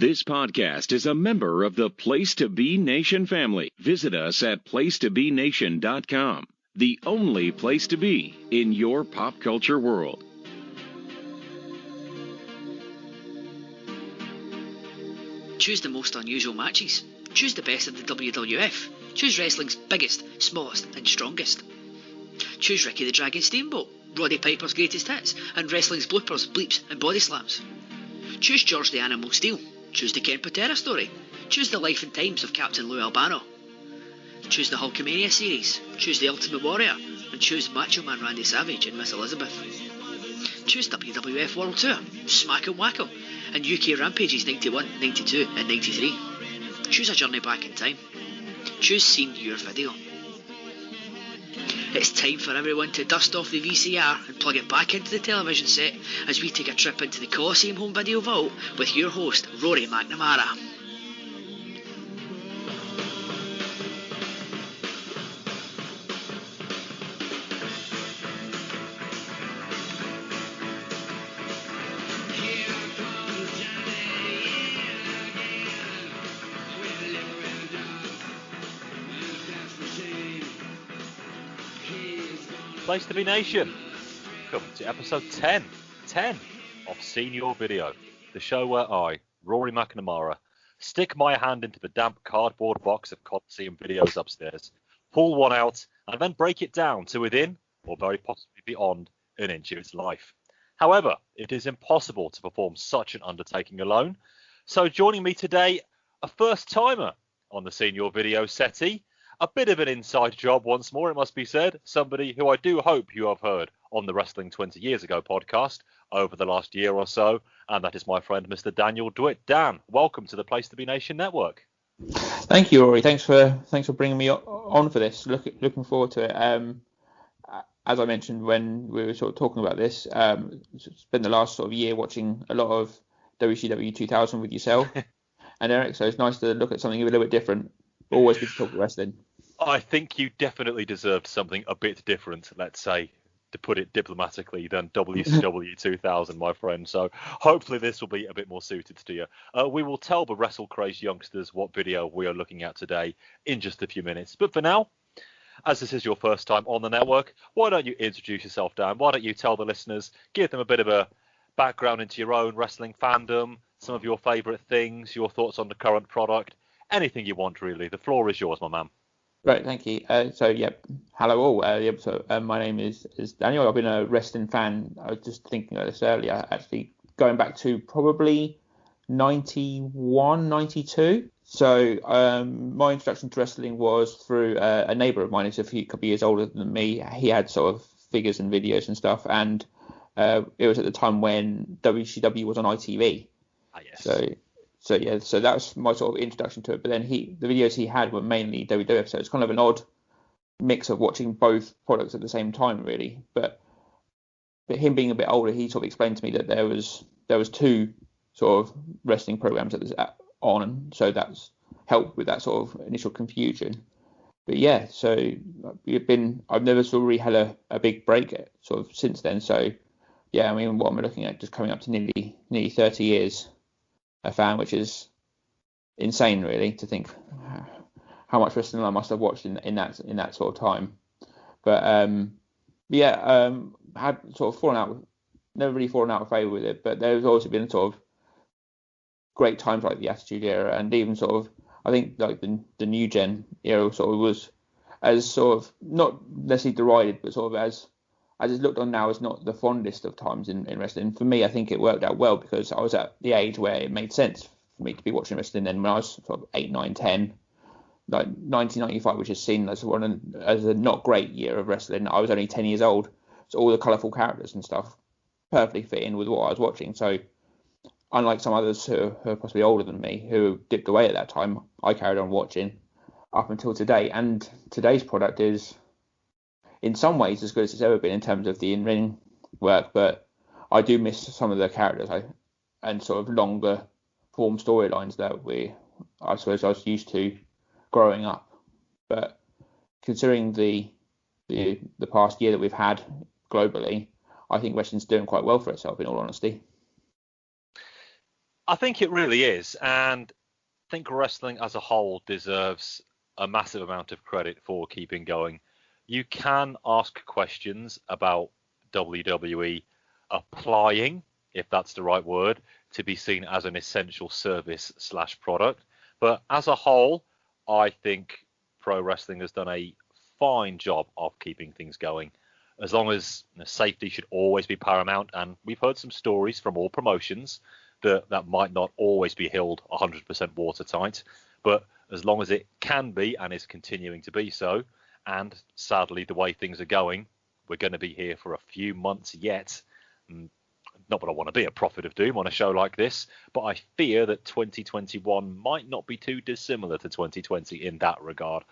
This podcast is a member of the Place to Be Nation family. Visit us at placetobenation.com, the only place to be in your pop culture world. Choose the most unusual matches. Choose the best of the WWF. Choose wrestling's biggest, smallest and strongest. Choose Ricky the Dragon Steamboat, Roddy Piper's greatest hits, and wrestling's bloopers, bleeps and body slams. Choose George the Animal Steele. Choose the Ken Patera story. Choose the life and times of Captain Lou Albano. Choose the Hulkamania series. Choose the Ultimate Warrior. And choose Macho Man Randy Savage and Miss Elizabeth. Choose WWF World Tour, Smack and Wacko, and UK Rampages 91, 92 and 93. Choose a journey back in time. Choose Seen Your Video. It's time for everyone to dust off the VCR and plug it back into the television set as we take a trip into the Coliseum Home Video Vault with your host, Rory McNamara. Place to Be Nation. Welcome to episode 10 of Seen Your Video, the show where I, Rory McNamara, stick my hand into the damp cardboard box of Coliseum videos upstairs, pull one out, and then break it down to within, or very possibly beyond, an inch of its life. However, it is impossible to perform such an undertaking alone, so joining me today, a first-timer on the Seen Your Video settee, a bit of an inside job once more, it must be said. Somebody who I do hope you have heard on the Wrestling 20 Years Ago podcast over the last year or so. And that is my friend, Mr. Daniel DeWitt. Dan, welcome to the Place to Be Nation Network. Thank you, Rory. Thanks for bringing me on for this. Looking forward to it. As I mentioned when we were sort of talking about this, spent the last sort of year watching a lot of WCW 2000 with yourself and Eric. So it's nice to look at something a little bit different. Always good to talk about wrestling. I think you definitely deserved something a bit different, let's say, to put it diplomatically, than WCW 2000, my friend. So hopefully this will be a bit more suited to you. We will tell the Wrestle Craze youngsters what video we are looking at today in just a few minutes. But for now, as this is your first time on the network, why don't you introduce yourself, Dan? Why don't you tell the listeners, give them a bit of a background into your own wrestling fandom, some of your favourite things, your thoughts on the current product, anything you want, really. The floor is yours, my man. Right, thank you. Hello all. My name is Daniel. I've been a wrestling fan. I was just thinking of this earlier, actually going back to probably 91, 92. So my introduction to wrestling was through a neighbour of mine who's a couple of years older than me. He had sort of figures and videos and stuff, and it was at the time when WCW was on ITV. Ah, yes. So that was my sort of introduction to it. But then the videos he had were mainly WWF, so it's kind of an odd mix of watching both products at the same time, really. But him being a bit older, he sort of explained to me that there was two sort of wrestling programs that was on, so that's helped with that sort of initial confusion. But yeah, so I've never sort of really had a big break sort of since then. So yeah, I mean, what am I looking at? Just coming up to nearly 30 years. A fan, which is insane, really, to think how much wrestling I must have watched in that sort of time. But had sort of never really fallen out of favour with it. But there's also been sort of great times like the Attitude Era, and even sort of I think like the New Gen era sort of was as sort of not necessarily derided, but sort of as it's looked on now as not the fondest of times in wrestling. For me, I think it worked out well because I was at the age where it made sense for me to be watching wrestling. Then when I was sort of 8, 9, 10, like 1995, which is seen as a not great year of wrestling, I was only 10 years old. So all the colourful characters and stuff perfectly fit in with what I was watching. So unlike some others who are possibly older than me, who dipped away at that time, I carried on watching up until today. And today's product is, in some ways, as good as it's ever been in terms of the in-ring work, but I do miss some of the characters and sort of longer form storylines that I suppose I was used to growing up. But considering the past year that we've had globally, I think wrestling's doing quite well for itself, in all honesty. I think it really is, and I think wrestling as a whole deserves a massive amount of credit for keeping going. You can ask questions about WWE applying, if that's the right word, to be seen as an essential service slash product. But as a whole, I think pro wrestling has done a fine job of keeping things going. As long as safety should always be paramount, and we've heard some stories from all promotions that might not always be held 100% watertight, but as long as it can be and is continuing to be so, and sadly the way things are going, we're going to be here for a few months yet. Not that I want to be a prophet of doom on a show like this, but I fear that 2021 might not be too dissimilar to 2020 in that regard.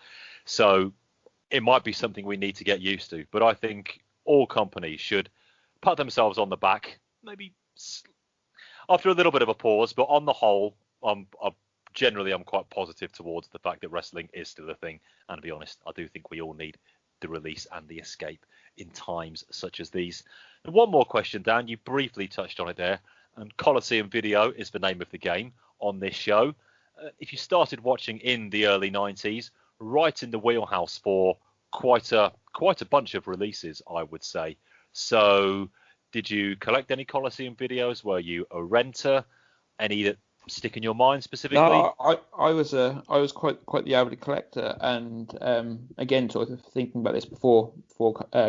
So it might be something we need to get used to, but I think all companies should pat themselves on the back, maybe after a little bit of a pause, but on the whole, I'm quite positive towards the fact that wrestling is still a thing. And to be honest, I do think we all need the release and the escape in times such as these. And one more question, Dan, you briefly touched on it there, and Coliseum Video is the name of the game on this show. If you started watching in the early 90s, right in the wheelhouse for quite a bunch of releases, I would say. So did you collect any Coliseum videos? Were you a renter? Any that stick in your mind specifically? No, I was quite the avid collector, and again, sort of thinking about this before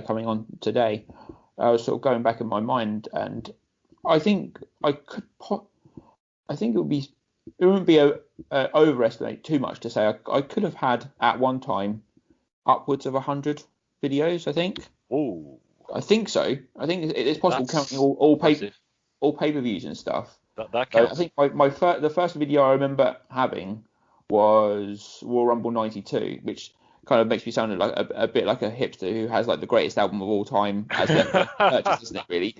coming on today, I was sort of going back in my mind, and I think it wouldn't be overestimate too much to say I could have had at one time upwards of 100 videos. I think. Oh. I think so. I think it's possible counting all pay-per-views and stuff. That counts. I think the first video I remember having was Royal Rumble '92, which kind of makes me sound like a bit like a hipster who has like the greatest album of all time as their purchase, isn't it? Really.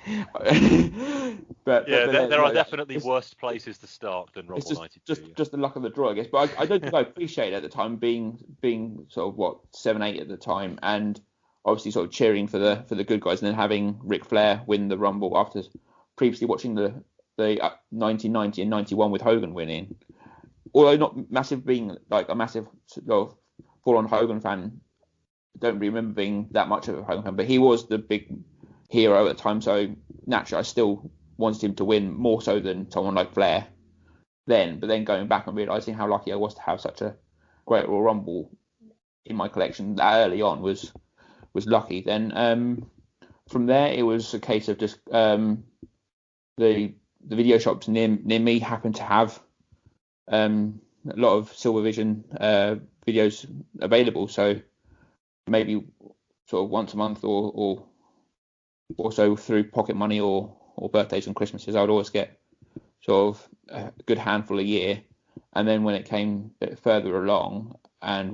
but there are definitely worse places to start than Rumble '92. Just the luck of the draw, I guess. But I don't think I appreciated it at the time, being sort of 7, 8 at the time, and obviously sort of cheering for the good guys, and then having Ric Flair win the Rumble after previously watching the 1990 and 91 with Hogan winning. Although not massive, being like a massive full-on Hogan fan, I don't really remember being that much of a Hogan fan, but he was the big hero at the time, so naturally I still wanted him to win more so than someone like Flair then. But then going back and realising how lucky I was to have such a great Royal Rumble in my collection that early on was lucky. Then from there it was a case of just the video shops near me happened to have a lot of Silvervision videos available, so maybe sort of once a month or so through pocket money or birthdays and Christmases, I would always get sort of a good handful a year. And then when it came a bit further along and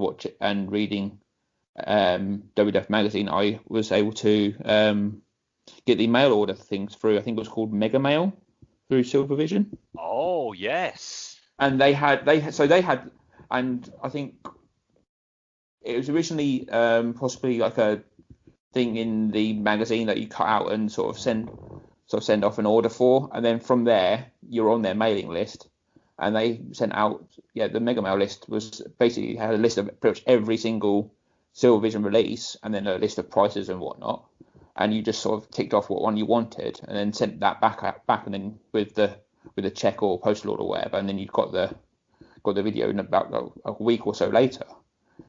reading WWF magazine, I was able to get the mail order things through. I think it was called Mega Mail through Silvervision. Oh yes. And they had, and I think it was originally possibly like a thing in the magazine that you cut out and sort of send off an order for, and then from there you're on their mailing list, and they sent out the Mega Mail list was basically had a list of pretty much every single Silvervision release, and then a list of prices and whatnot, and you just sort of ticked off what one you wanted, and then sent that back, and then with a check or postal order or whatever, and then you got the video in about a week or so later.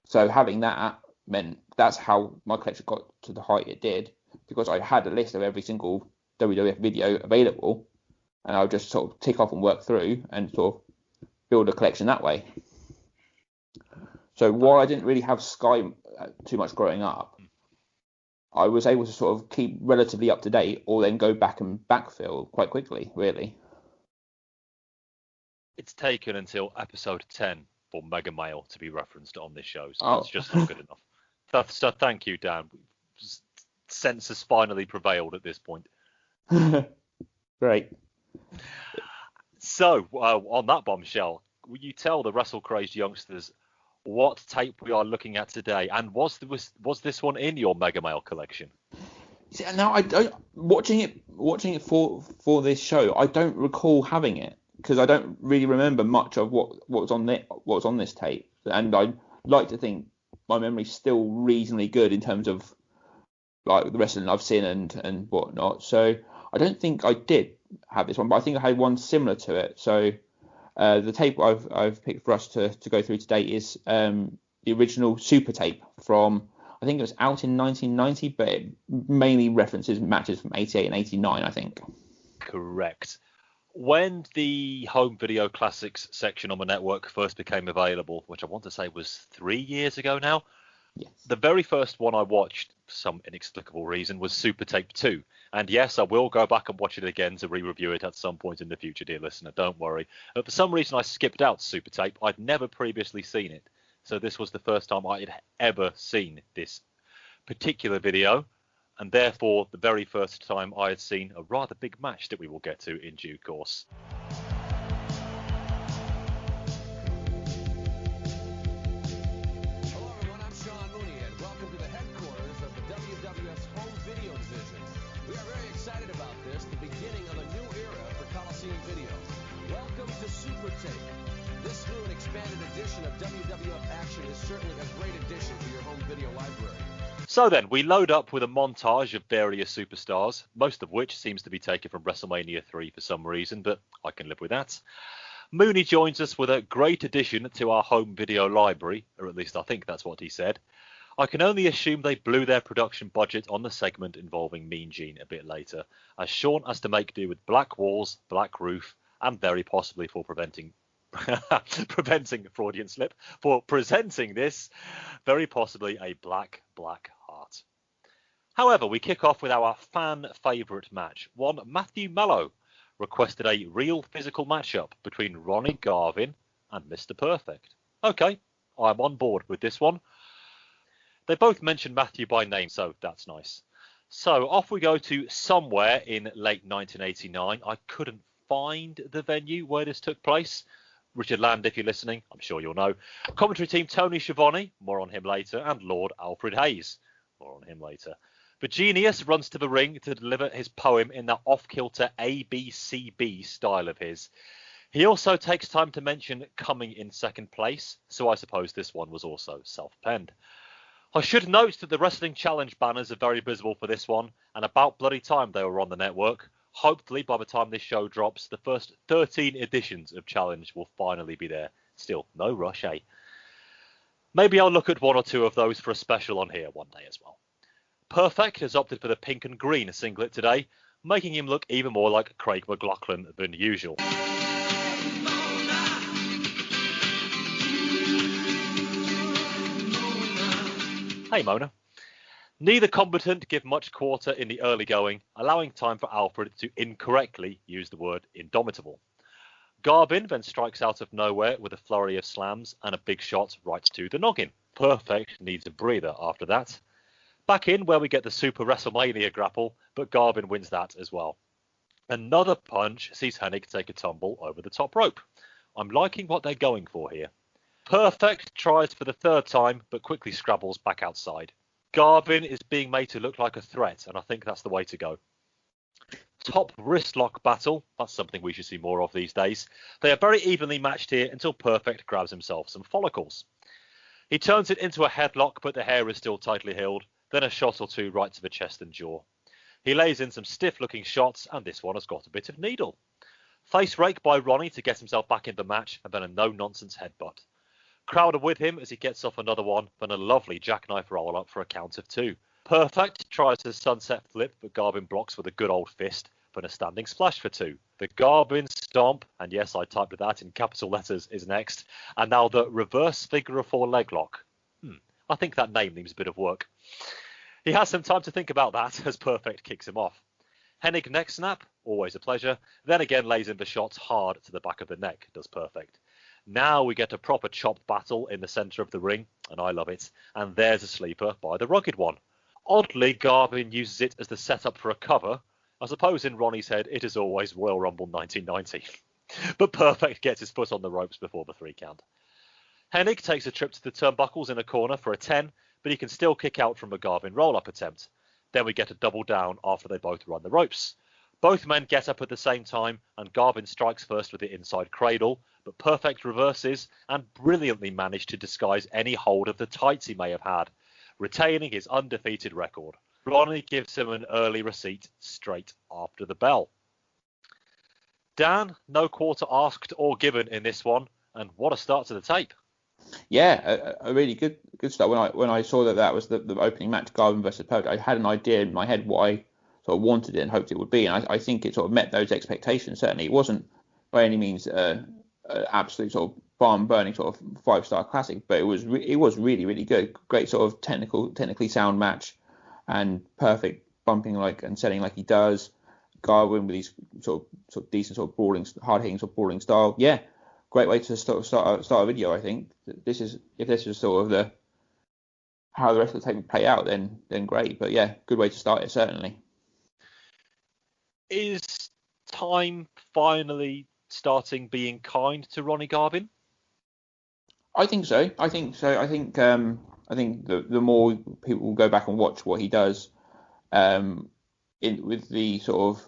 So having that meant that's how my collection got to the height it did, because I had a list of every single WWF video available, and I would just sort of tick off and work through and sort of build a collection that way. So while I didn't really have Sky too much growing up, I was able to sort of keep relatively up to date, or then go back and backfill quite quickly, really. It's taken until episode 10 for Mega Mail to be referenced on this show, so that's just not good enough. So thank you, Dan. Sense has finally prevailed at this point. Great. So, on that bombshell, will you tell the wrestle-crazed youngsters what tape we are looking at today, and was this one in your Mega Mail collection? See, now I don't watching it for this show. I don't recall having it, because I don't really remember much of what was on this tape, and I like to think my memory's still reasonably good in terms of like the wrestling I've seen and whatnot. So I don't think I did have this one, but I think I had one similar to it. So the tape I've picked for us to go through today is the original Supertape from, I think it was out in 1990, but it mainly references matches from 88 and 89, I think. Correct. When the home video classics section on the network first became available, which I want to say was 3 years ago now, yes, the very first one I watched, for some inexplicable reason, was Supertape 2. And yes, I will go back and watch it again to re-review it at some point in the future, dear listener, don't worry. But for some reason I skipped out Supertape. I'd never previously seen it. So this was the first time I had ever seen this particular video. And therefore, the very first time I had seen a rather big match that we will get to in due course. Hello everyone, I'm Sean Mooney and welcome to the headquarters of the WWF's home video division. We are very excited about this, the beginning of a new era for Coliseum Video. Welcome to Supertape. This new and expanded edition of WWF Action is certainly a great addition to your home video library. So then, we load up with a montage of various superstars, most of which seems to be taken from WrestleMania 3 for some reason, but I can live with that. Mooney joins us with a great addition to our home video library, or at least I think that's what he said. I can only assume they blew their production budget on the segment involving Mean Gene a bit later, as Sean has to make do with black walls, black roof, and very possibly for preventing Freudian slip, for presenting this, very possibly a black heart. However, we kick off with our fan favourite match. One Matthew Mello requested a real physical matchup between Ronnie Garvin and Mr. Perfect. Okay, I'm on board with this one. They both mention Matthew by name, so that's nice. So off we go to somewhere in late 1989. I couldn't find the venue where this took place. Richard Land, if you're listening, I'm sure you'll know. Commentary team Tony Schiavone, more on him later, and Lord Alfred Hayes, more on him later. The Genius runs to the ring to deliver his poem in that off-kilter ABCB style of his. He also takes time to mention coming in second place, so I suppose this one was also self-penned. I should note that the Wrestling Challenge banners are very visible for this one, and about bloody time they were on the network. Hopefully, by the time this show drops, the first 13 editions of Challenge will finally be there. Still, no rush, eh? Maybe I'll look at one or two of those for a special on here one day as well. Perfect has opted for the pink and green singlet today, making him look even more like Craig McLachlan than usual. Hey, Mona. Neither combatant give much quarter in the early going, allowing time for Alfred to incorrectly use the word indomitable. Garvin then strikes out of nowhere with a flurry of slams and a big shot right to the noggin. Perfect needs a breather after that. Back in where we get the Super WrestleMania grapple, but Garvin wins that as well. Another punch sees Hennig take a tumble over the top rope. I'm liking what they're going for here. Perfect tries for the third time, but quickly scrabbles back outside. Garvin is being made to look like a threat, and I think that's the way to go. Top wrist lock battle, that's something we should see more of these days. They are very evenly matched here until Perfect grabs himself some follicles. He turns it into a headlock, but the hair is still tightly held, then a shot or two right to the chest and jaw. He lays in some stiff looking shots, and this one has got a bit of needle. Face rake by Ronnie to get himself back in the match, and then a no-nonsense headbutt. Crowder with him as he gets off another one, then a lovely jackknife roll-up for a count of 2. Perfect tries a sunset flip, but Garvin blocks with a good old fist, then a standing splash for 2. The Garvin stomp, and yes, I typed that in capital letters, is next. And now the reverse figure of 4 leg lock. I think that name needs a bit of work. He has some time to think about that as Perfect kicks him off. Hennig neck snap, always a pleasure, then again lays in the shots hard to the back of the neck, does Perfect. Now we get a proper chopped battle in the centre of the ring, and I love it. And there's a sleeper by the rugged one. Oddly, Garvin uses it as the setup for a cover. I suppose in Ronnie's head it is always Royal Rumble 1990. But Perfect gets his foot on the ropes before the 3 count. Hennig takes a trip to the turnbuckles in a corner for a 10, but he can still kick out from a Garvin roll-up attempt. Then we get a double down after they both run the ropes. Both men get up at the same time, and Garvin strikes first with the inside cradle, but Perfect reverses and brilliantly managed to disguise any hold of the tights he may have had, retaining his undefeated record. Ronnie gives him an early receipt straight after the bell. Dan, no quarter asked or given in this one, and what a start to the tape. Yeah, a really good start. When I saw that was the opening match, Garvin versus Perfect, I had an idea in my head what I sort of wanted it and hoped it would be, and I think it sort of met those expectations. Certainly, it wasn't by any means absolute sort of barn-burning sort of 5-star classic, but it was really, really good. Great sort of technically sound match, and Perfect bumping and selling like he does. Garvin with his sort of decent sort of brawling, hard-hitting sort of brawling style. Yeah, great way to start a video. I think if this is sort of how the rest of the tape would play out, then great. But yeah, good way to start it, certainly. Is time finally starting being kind to Ronnie Garvin? I think so. I think the more people will go back and watch what he does, with the sort of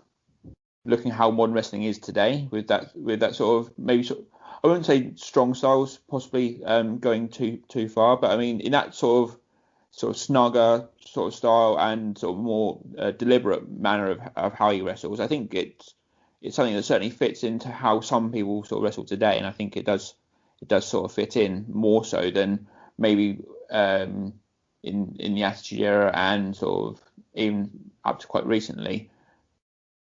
looking how modern wrestling is today, with that sort of I wouldn't say strong styles possibly going too far, but I mean in that sort of snugger sort of style and sort of more deliberate manner of how he wrestles. I think it's something that certainly fits into how some people sort of wrestle today, and I think it does sort of fit in more so than maybe in the Attitude Era and sort of even up to quite recently.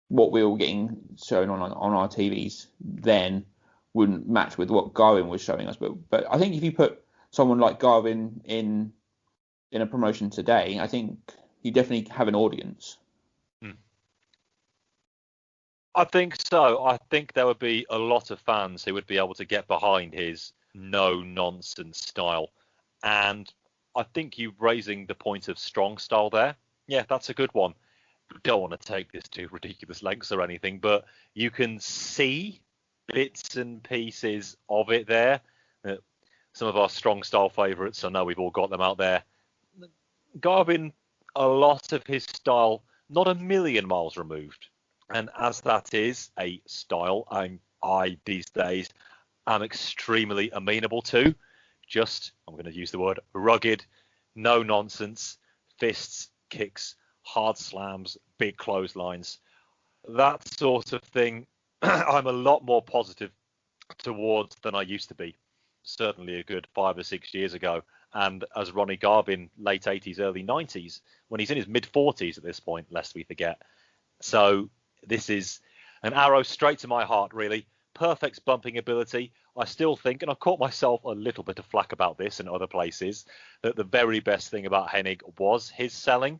What we were getting shown on our TVs then wouldn't match with what Garvin was showing us. But I think if you put someone like Garvin in a promotion today, I think you definitely have an audience. I think so. I think there would be a lot of fans who would be able to get behind his no-nonsense style. And I think you raising the point of strong style there, yeah, that's a good one. Don't want to take this to ridiculous lengths or anything, but you can see bits and pieces of it there. Some of our strong style favourites, I know we've all got them out there. Garvin, a lot of his style, not a million miles removed. And as that is a style I these days am extremely amenable to, I'm going to use the word rugged, no nonsense, fists, kicks, hard slams, big clotheslines, that sort of thing. I'm a lot more positive towards than I used to be. Certainly a good 5 or 6 years ago. And as Ronnie Garvin, late 80s, early 90s, when he's in his mid 40s at this point, lest we forget. So this is an arrow straight to my heart, really. Perfect's bumping ability. I still think, and I've caught myself a little bit of flack about this in other places, that the very best thing about Hennig was his selling.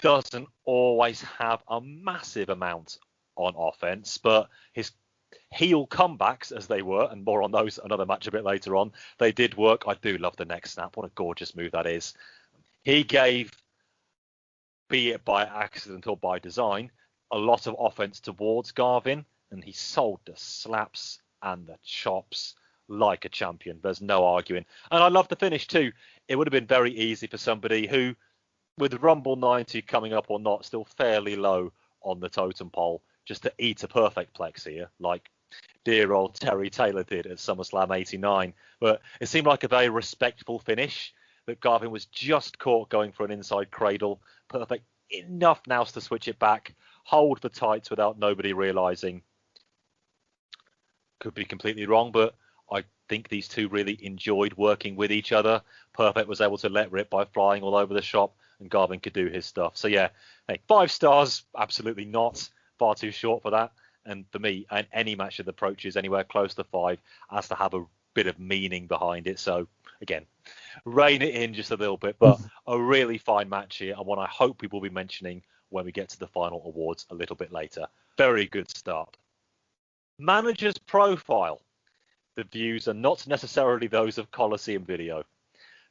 Doesn't always have a massive amount on offense, but his heel comebacks, as they were, and more on those another match a bit later on, they did work. I do love the neck snap. What a gorgeous move that is. He gave, be it by accident or by design, a lot of offense towards Garvin, and he sold the slaps and the chops like a champion. There's no arguing. And I love the finish too. It would have been very easy for somebody who, with Rumble 90 coming up or not, still fairly low on the totem pole, just to eat a perfect plex here, like dear old Terry Taylor did at SummerSlam 89. But it seemed like a very respectful finish, that Garvin was just caught going for an inside cradle. Perfect enough now to switch it back, hold the tights without nobody realising. Could be completely wrong, but I think these two really enjoyed working with each other. Perfect was able to let rip by flying all over the shop, and Garvin could do his stuff. So yeah, hey, 5 stars, absolutely not. Far too short for that. And for me, any match that approaches anywhere close to 5 has to have a bit of meaning behind it. So again, rein it in just a little bit, but a really fine match here, and one I hope we will be mentioning when we get to the final awards a little bit later. Very good start. Manager's profile. The views are not necessarily those of Coliseum Video.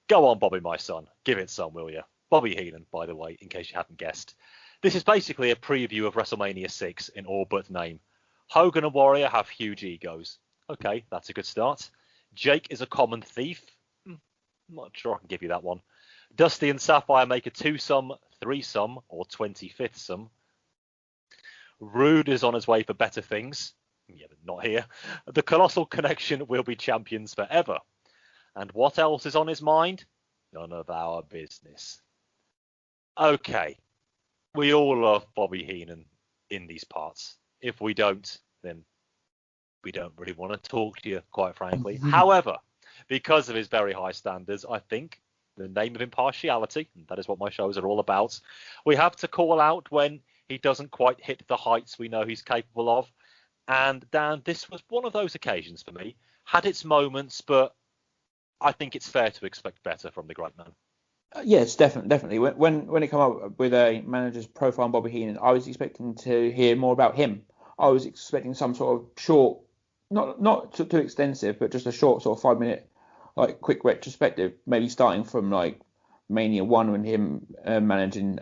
Go on, Bobby, my son. Give it some, will you? Bobby Heenan, by the way, in case you hadn't guessed. This is basically a preview of WrestleMania 6 in all but name. Hogan and Warrior have huge egos. Okay, that's a good start. Jake is a common thief. I'm not sure I can give you that one. Dusty and Sapphire make a 2-some, 3-some, or 25th-some. Rude is on his way for better things. Yeah, but not here. The Colossal Connection will be champions forever. And what else is on his mind? None of our business. Okay, we all love Bobby Heenan in these parts. If we don't, then we don't really want to talk to you, quite frankly. However, because of his very high standards, I think, in the name of impartiality, and that is what my shows are all about, we have to call out when he doesn't quite hit the heights we know he's capable of. And Dan, this was one of those occasions for me. Had its moments, but I think it's fair to expect better from the great man. Yes, definitely. When it came up with a manager's profile on Bobby Heenan, I was expecting to hear more about him. I was expecting some sort of short, not too extensive, but just a short sort of 5-minute, like quick retrospective, maybe starting from like Mania 1 when him managing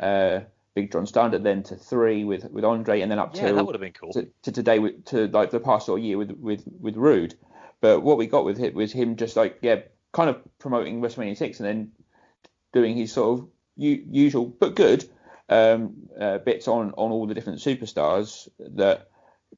Big John Studd, then to 3 with Andre, and then up to that would have been cool. to today to like the past sort of year with Rude. But what we got with it was him just like kind of promoting WrestleMania 6 and then doing his sort of usual but good bits on all the different superstars,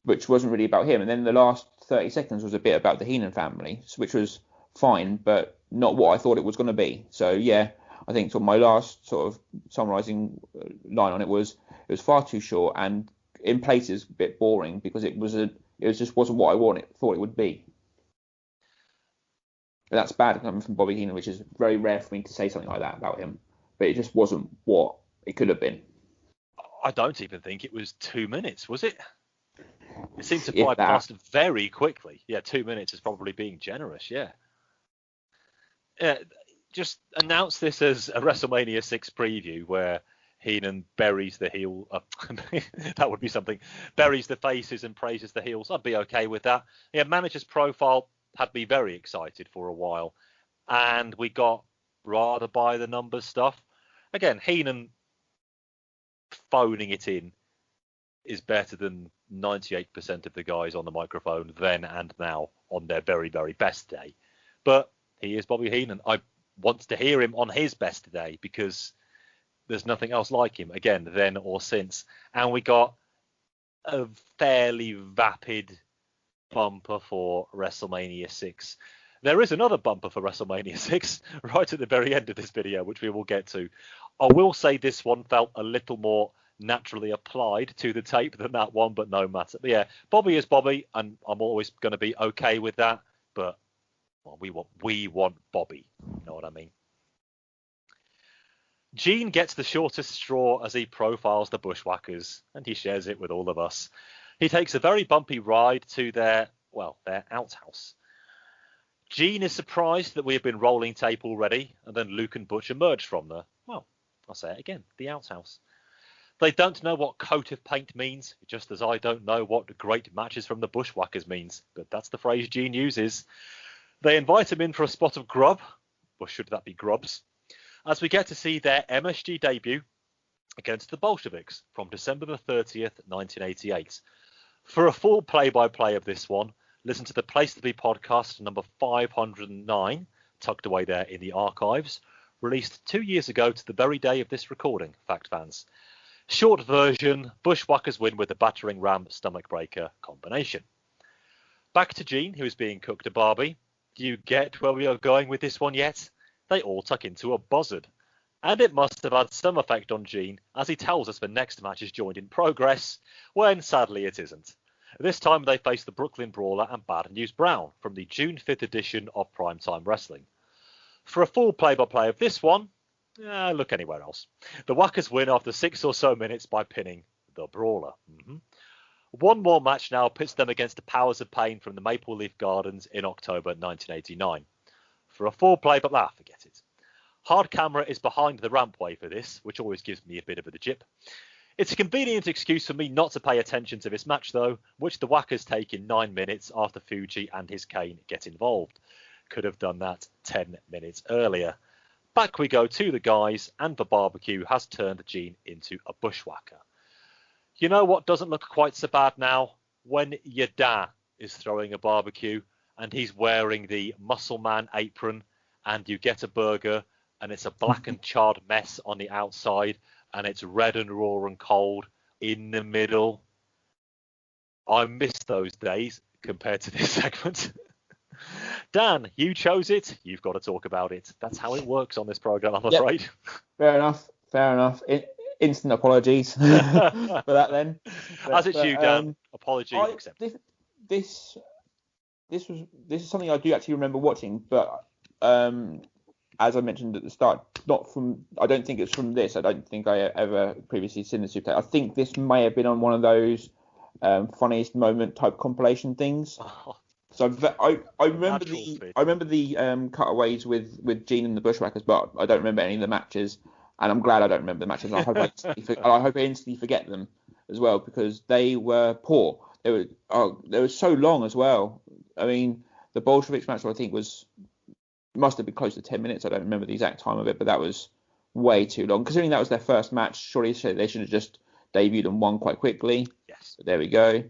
which wasn't really about him. And then the last 30 seconds was a bit about the Heenan family, which was fine, but not what I thought it was going to be. So yeah, I think sort of my last sort of summarising line on it was far too short and in places a bit boring because it just wasn't what I thought it would be. And that's bad coming from Bobby Heenan, which is very rare for me to say something like that about him. But it just wasn't what it could have been. I don't even think it was 2 minutes, was it? It seemed to fly past very quickly. Yeah, 2 minutes is probably being generous, yeah. Just announce this as a WrestleMania 6 preview where Heenan buries the heel. That would be something. Buries the faces and praises the heels. I'd be okay with that. Yeah, manager's profile had me very excited for a while. And we got rather by the numbers stuff. Again, Heenan phoning it in is better than 98% of the guys on the microphone then and now on their very, very best day. But he is Bobby Heenan. I want to hear him on his best day because there's nothing else like him, again, then or since. And we got a fairly vapid bumper for WrestleMania 6. There is another bumper for WrestleMania 6 right at the very end of this video, which we will get to. I will say this one felt a little more naturally applied to the tape than that one, but no matter. But yeah, Bobby is Bobby, and I'm always going to be okay with that. But well, we want Bobby. You know what I mean? Gene gets the shortest straw as he profiles the Bushwhackers, and he shares it with all of us. He takes a very bumpy ride to their outhouse. Gene is surprised that we have been rolling tape already, and then Luke and Butch emerge from I'll say it again, the outhouse. They don't know what coat of paint means, just as I don't know what great matches from the Bushwhackers means, but that's the phrase Gene uses. They invite him in for a spot of grub, or should that be grubs, as we get to see their MSG debut against the Bolsheviks from December the 30th, 1988. For a full play-by-play of this one, listen to the Place to Be podcast number 509, tucked away there in the archives, released 2 years ago to the very day of this recording, fact fans. Short version, Bushwhackers win with the battering ram stomach breaker combination. Back to Gene, who is being cooked a Barbie. Do you get where we are going with this one yet? They all tuck into a buzzard. And it must have had some effect on Gene, as he tells us the next match is joined in progress, when sadly it isn't. This time they face the Brooklyn Brawler and Bad News Brown from the June 5th edition of Primetime Wrestling. For a full play-by-play of this one, look anywhere else. The Whackers win after 6 or so minutes by pinning the Brawler. One more match now pits them against the Powers of Pain from the Maple Leaf Gardens in October 1989. For a full play-by-play, forget it. Hard camera is behind the rampway for this, which always gives me a bit of a jip. It's a convenient excuse for me not to pay attention to this match, though, which the Whackers take in 9 minutes after Fuji and his cane get involved. Could have done that 10 minutes earlier. Back we go to the guys, and the barbecue has turned Gene into a bushwhacker. You know what doesn't look quite so bad now? When your dad is throwing a barbecue, and he's wearing the Muscle Man apron, and you get a burger, and it's a black and charred mess on the outside, and it's red and raw and cold in the middle. I miss those days compared to this segment. Dan, you chose it. You've got to talk about it. That's how it works on this program, I'm afraid. Fair enough. Instant apologies for that then. As it's you, Dan. Apology accepted. This is something I do actually remember watching, but as I mentioned at the start, I don't think it's from this. I don't think I ever previously seen the Supertape. I think this may have been on one of those funniest moment type compilation things. So I remember the cutaways with Gene and the Bushwhackers, but I don't remember any of the matches, and I'm glad I don't remember the matches. And I hope I instantly forget them as well, because they were poor. They were so long as well. I mean, the Bolsheviks match I think must have been close to 10 minutes. I don't remember the exact time of it, but that was way too long. Considering that was their first match, surely they should have just debuted and won quite quickly. Yes. But there we go.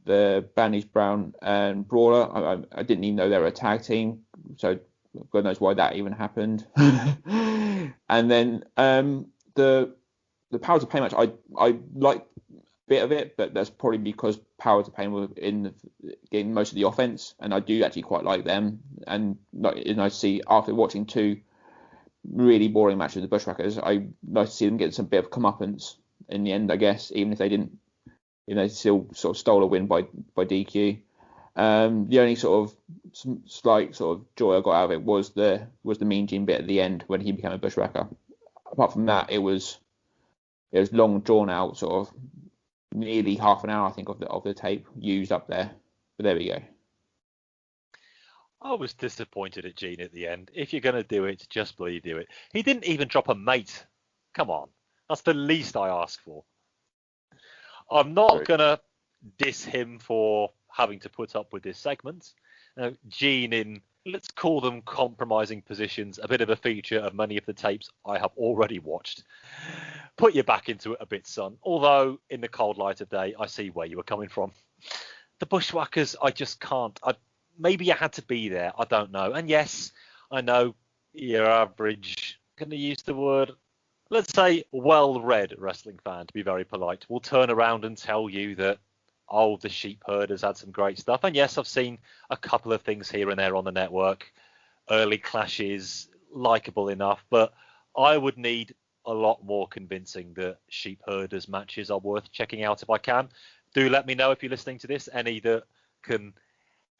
The Bandage Brown and Brawler, I didn't even know they were a tag team, so God knows why that even happened. And then the Powers of Pain match, I liked a bit of it, but that's probably because Powers of Pain were getting most of the offense, and I do actually quite like them. And I see, after watching two really boring matches with the Bushwhackers, I like to see them get some bit of comeuppance in the end, I guess, even if they didn't. Still sort of stole a win by DQ. The only sort of slight sort of joy I got out of it was the Mean Gene bit at the end when he became a Bushwhacker. Apart from that, it was long drawn out, sort of nearly half an hour, I think, of the tape used up there. But there we go. I was disappointed at Gene at the end. If you're going to do it, just bloody do it. He didn't even drop a mate. Come on, that's the least I ask for. I'm not going to diss him for having to put up with this segment. Gene in, let's call them compromising positions, a bit of a feature of many of the tapes I have already watched. Put your back into it a bit, son. Although, in the cold light of day, I see where you were coming from. The Bushwhackers, I just can't. Maybe I had to be there. I don't know. And yes, I know your average, going to use the word, let's say well-read wrestling fan, to be very polite, will turn around and tell you that, the Sheep Herd has had some great stuff. And yes, I've seen a couple of things here and there on the network. Early clashes, likeable enough, but I would need a lot more convincing that Sheep Herders matches are worth checking out if I can. Do let me know if you're listening to this, any that can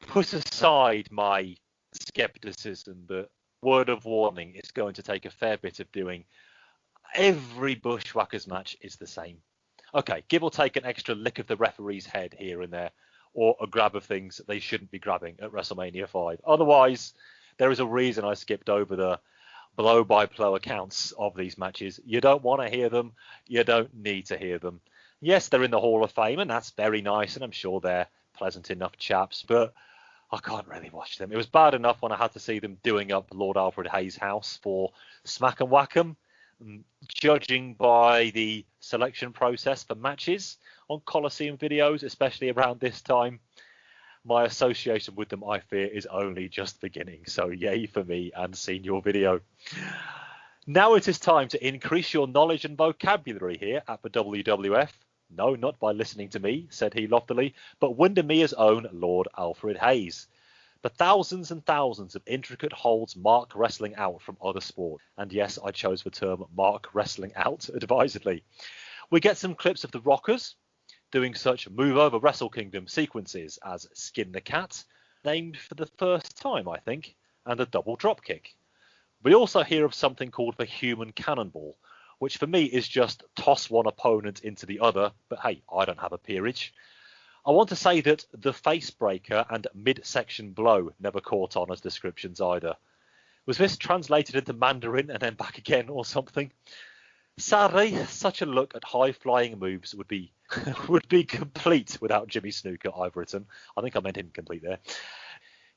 put aside my skepticism that, word of warning, it's going to take a fair bit of doing. Every Bushwhackers match is the same. Okay, give or take an extra lick of the referee's head here and there, or a grab of things that they shouldn't be grabbing at WrestleMania 5. Otherwise, there is a reason I skipped over the blow-by-blow accounts of these matches. You don't want to hear them. You don't need to hear them. Yes, they're in the Hall of Fame, and that's very nice, and I'm sure they're pleasant enough chaps, but I can't really watch them. It was bad enough when I had to see them doing up Lord Alfred Hayes' house for Smack and Whack'em. Judging by the selection process for matches on Coliseum videos, especially around this time, my association with them, I fear, is only just beginning. So yay for me and Senior Video. Now it is time to increase your knowledge and vocabulary here at the WWF. No, not by listening to me, said he loftily, but Windermere's own Lord Alfred Hayes. The thousands and thousands of intricate holds mark wrestling out from other sports. And yes, I chose the term mark wrestling out advisedly. We get some clips of the Rockers doing such move over Wrestle Kingdom sequences as Skin the Cat, named for the first time, I think, and a double drop kick. We also hear of something called the Human Cannonball, which for me is just toss one opponent into the other, but hey, I don't have a peerage. I want to say that the face breaker and midsection blow never caught on as descriptions either. Was this translated into Mandarin and then back again or something? Sadly, such a look at high-flying moves would be complete without Jimmy Snuka, I've written. I think I meant incomplete there.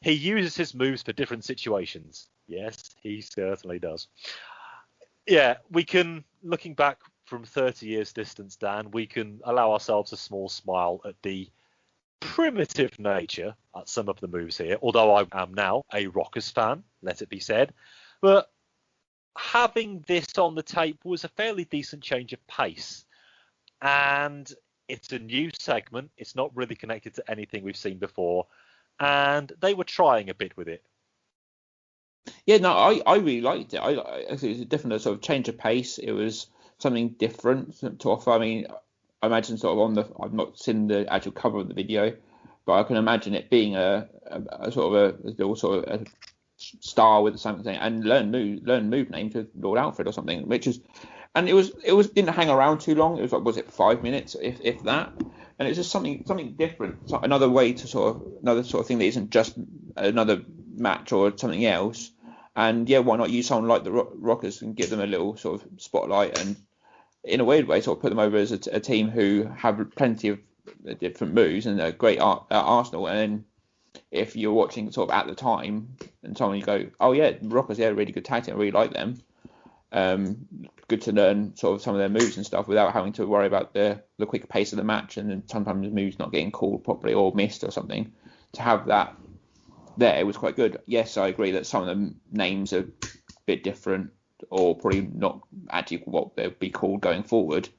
He uses his moves for different situations. Yes, he certainly does. Yeah, we can, looking back from 30 years distance, Dan, we can allow ourselves a small smile at the primitive nature at some of the moves here, although I am now a Rockers fan, let it be said. But having this on the tape was a fairly decent change of pace. And It's a new segment. It's not really connected to anything we've seen before. And they were trying a bit with it. Yeah, no, I really liked it. It was a different sort of change of pace. It was something different to offer. I mean, I imagine sort of I've not seen the actual cover of the video, but I can imagine it being a sort of a little sort of a star with something and learn move name to Lord Alfred or something, and it was didn't hang around too long. It was like, was it 5 minutes if that? And it's just something different, so another sort of thing that isn't just another match or something else. And yeah, why not use someone like the Rockers and give them a little sort of spotlight and in a weird way sort of put them over as a team who have plenty of different moves and are great at Arsenal. And then if you're watching sort of at the time and someone you go, oh yeah, Rockers, yeah, really good tag team, I really like them. Good to learn sort of some of their moves and stuff without having to worry about the quick pace of the match and then sometimes the moves not getting called properly or missed or something. To have that there, it was quite good. Yes, I agree that some of the names are a bit different or probably not actually what they'll be called going forward.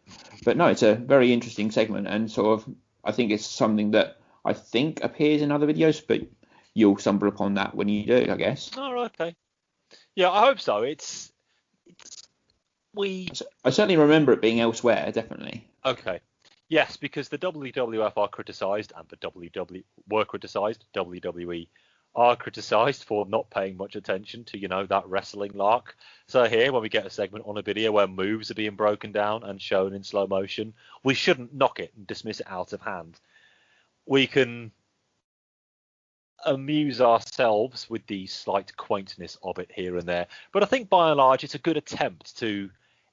But no, it's a very interesting segment and sort of I think it's something that I think appears in other videos, but you'll stumble upon that when you do, I guess. Oh, okay. Yeah, I hope so. I certainly remember it being elsewhere, definitely. Okay. Yes, because the WWF are criticised and the WWE are criticised for not paying much attention to, that wrestling lark. So here, when we get a segment on a video where moves are being broken down and shown in slow motion, we shouldn't knock it and dismiss it out of hand. We can amuse ourselves with the slight quaintness of it here and there. But I think by and large, it's a good attempt to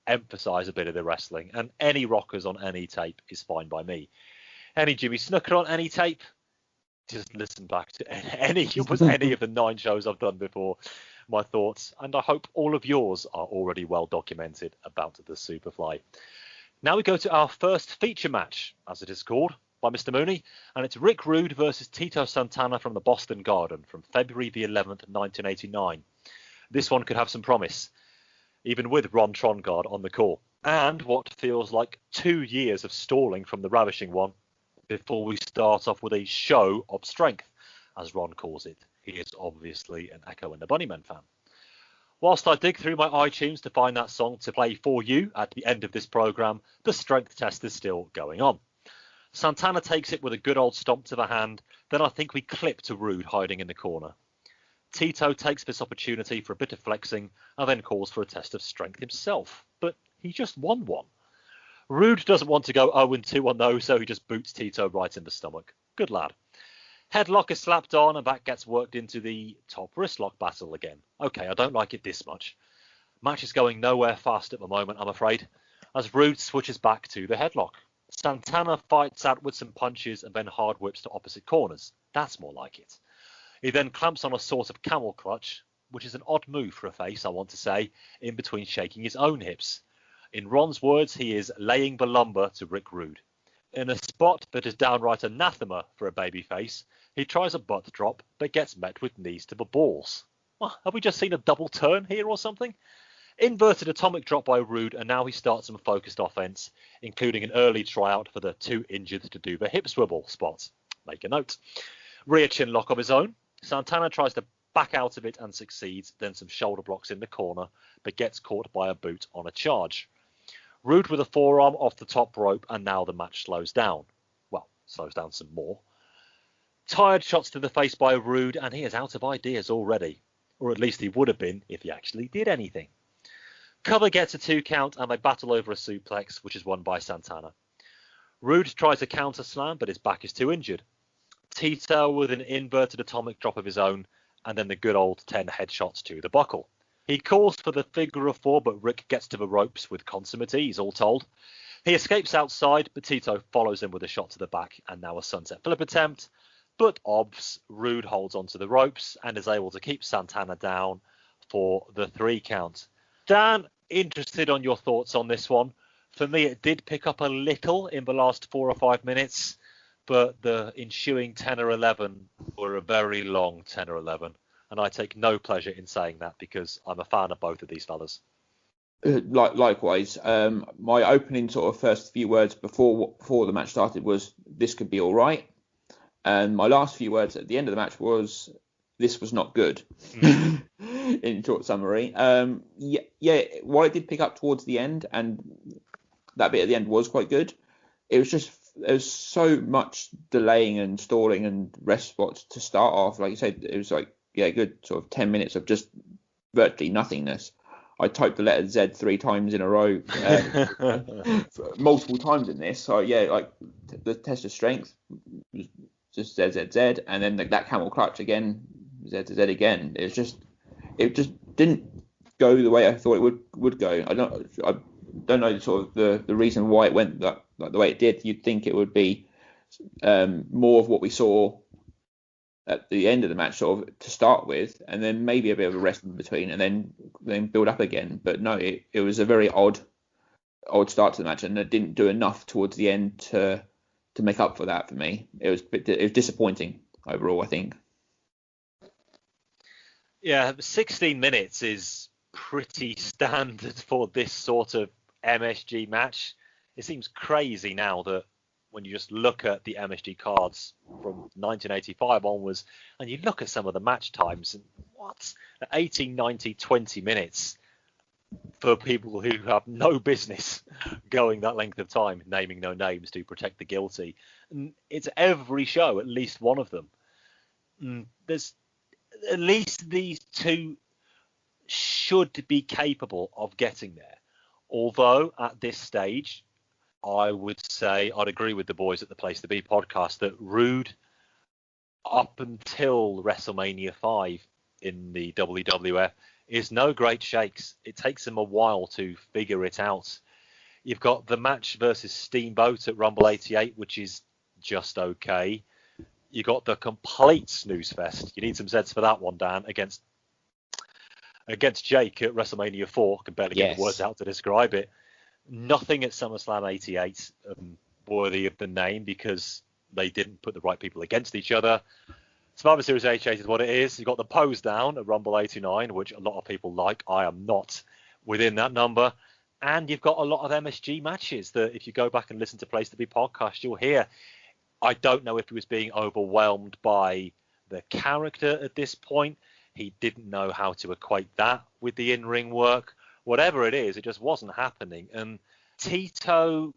emphasise a bit of the wrestling. And any Rockers on any tape is fine by me. Any Jimmy Snooker on any tape, just listen back to any of the 9 shows I've done before. My thoughts, and I hope all of yours are already well documented about the Superfly. Now we go to our first feature match, as it is called, by Mr. Mooney, and it's Rick Rude versus Tito Santana from the Boston Garden from February the 11th, 1989. This one could have some promise, even with Ron Trongard on the call, and what feels like 2 years of stalling from the ravishing one before we start off with a show of strength, as Ron calls it. He is obviously an Echo and the Bunnymen fan. Whilst I dig through my iTunes to find that song to play for you at the end of this programme, the strength test is still going on. Santana takes it with a good old stomp to the hand, then I think we clip to Rude hiding in the corner. Tito takes this opportunity for a bit of flexing and then calls for a test of strength himself, but he just won one. Rude doesn't want to go 0-2 on those, so he just boots Tito right in the stomach. Good lad. Headlock is slapped on and that gets worked into the top wrist lock battle again. Okay, I don't like it this much. Match is going nowhere fast at the moment, I'm afraid, as Rude switches back to the headlock. Santana fights out with some punches and then hard whips to opposite corners. That's more like it. He then clamps on a sort of camel clutch, which is an odd move for a face, I want to say, in between shaking his own hips. In Ron's words, he is laying the lumber to Rick Rude. In a spot that is downright anathema for a babyface, he tries a butt drop but gets met with knees to the balls. Well, have we just seen a double turn here or something? Inverted atomic drop by Rude, and now he starts some focused offense, including an early tryout for the too injured to do the hip swivel spot. Make a note. Rear chin lock of his own. Santana tries to back out of it and succeeds, then some shoulder blocks in the corner, but gets caught by a boot on a charge. Rude with a forearm off the top rope, and now the match slows down. Well, slows down some more. Tired shots to the face by Rude, and he is out of ideas already. Or at least he would have been if he actually did anything. Cover gets a 2 count, and they battle over a suplex, which is won by Santana. Rude tries a counter slam, but his back is too injured. Tito with an inverted atomic drop of his own, and then the good old 10 headshots to the buckle. He calls for the figure of 4, but Rick gets to the ropes with consummate ease, all told. He escapes outside, but Tito follows him with a shot to the back, and now a sunset flip attempt. But obvs, Rude holds onto the ropes and is able to keep Santana down for the 3 count. Dan, interested on your thoughts on this one. For me, it did pick up a little in the last 4 or 5 minutes, but the ensuing 10 or 11 were a very long 10 or 11. And I take no pleasure in saying that because I'm a fan of both of these fellas. Likewise, my opening sort of first few words before the match started was this could be all right, and my last few words at the end of the match was this was not good. In short summary, while it did pick up towards the end, and that bit at the end was quite good, it was just there was so much delaying and stalling and rest spots to start off. Like you said, it was like good sort of 10 minutes of just virtually nothingness. I typed the letter Z 3 times in a row, multiple times in this. So like the test of strength was just Z Z Z, and then that camel clutch again, Z Z Z again. It just didn't go the way I thought it would go. I don't know sort of the reason why it went the way it did. You'd think it would be more of what we saw at the end of the match, sort of to start with, and then maybe a bit of a rest in between, and then build up again. But no, it was a very odd start to the match, and it didn't do enough towards the end to make up for that for me. It was disappointing overall, I think. Yeah, 16 minutes is pretty standard for this sort of MSG match. It seems crazy now that when you just look at the MSG cards from 1985 onwards, and you look at some of the match times, and 18, 19, 20 minutes for people who have no business going that length of time, naming no names to protect the guilty. And it's every show, at least one of them. There's at least these two should be capable of getting there. Although at this stage, I would say I'd agree with the boys at the Place to Be podcast that Rude, up until WrestleMania 5 in the WWF, is no great shakes. It takes them a while to figure it out. You've got the match versus Steamboat at Rumble 88, which is just okay. You got the complete snooze fest. You need some Zeds for that one, Dan, against Jake at WrestleMania 4. I can barely get the words out to describe it. Nothing at SummerSlam 88 worthy of the name because they didn't put the right people against each other. Survivor Series 88 is what it is. You've got the pose down at Rumble 89, which a lot of people like. I am not within that number. And you've got a lot of MSG matches that if you go back and listen to Place to Be podcast, you'll hear. I don't know if he was being overwhelmed by the character at this point. He didn't know how to equate that with the in-ring work. Whatever it is, it just wasn't happening. And Tito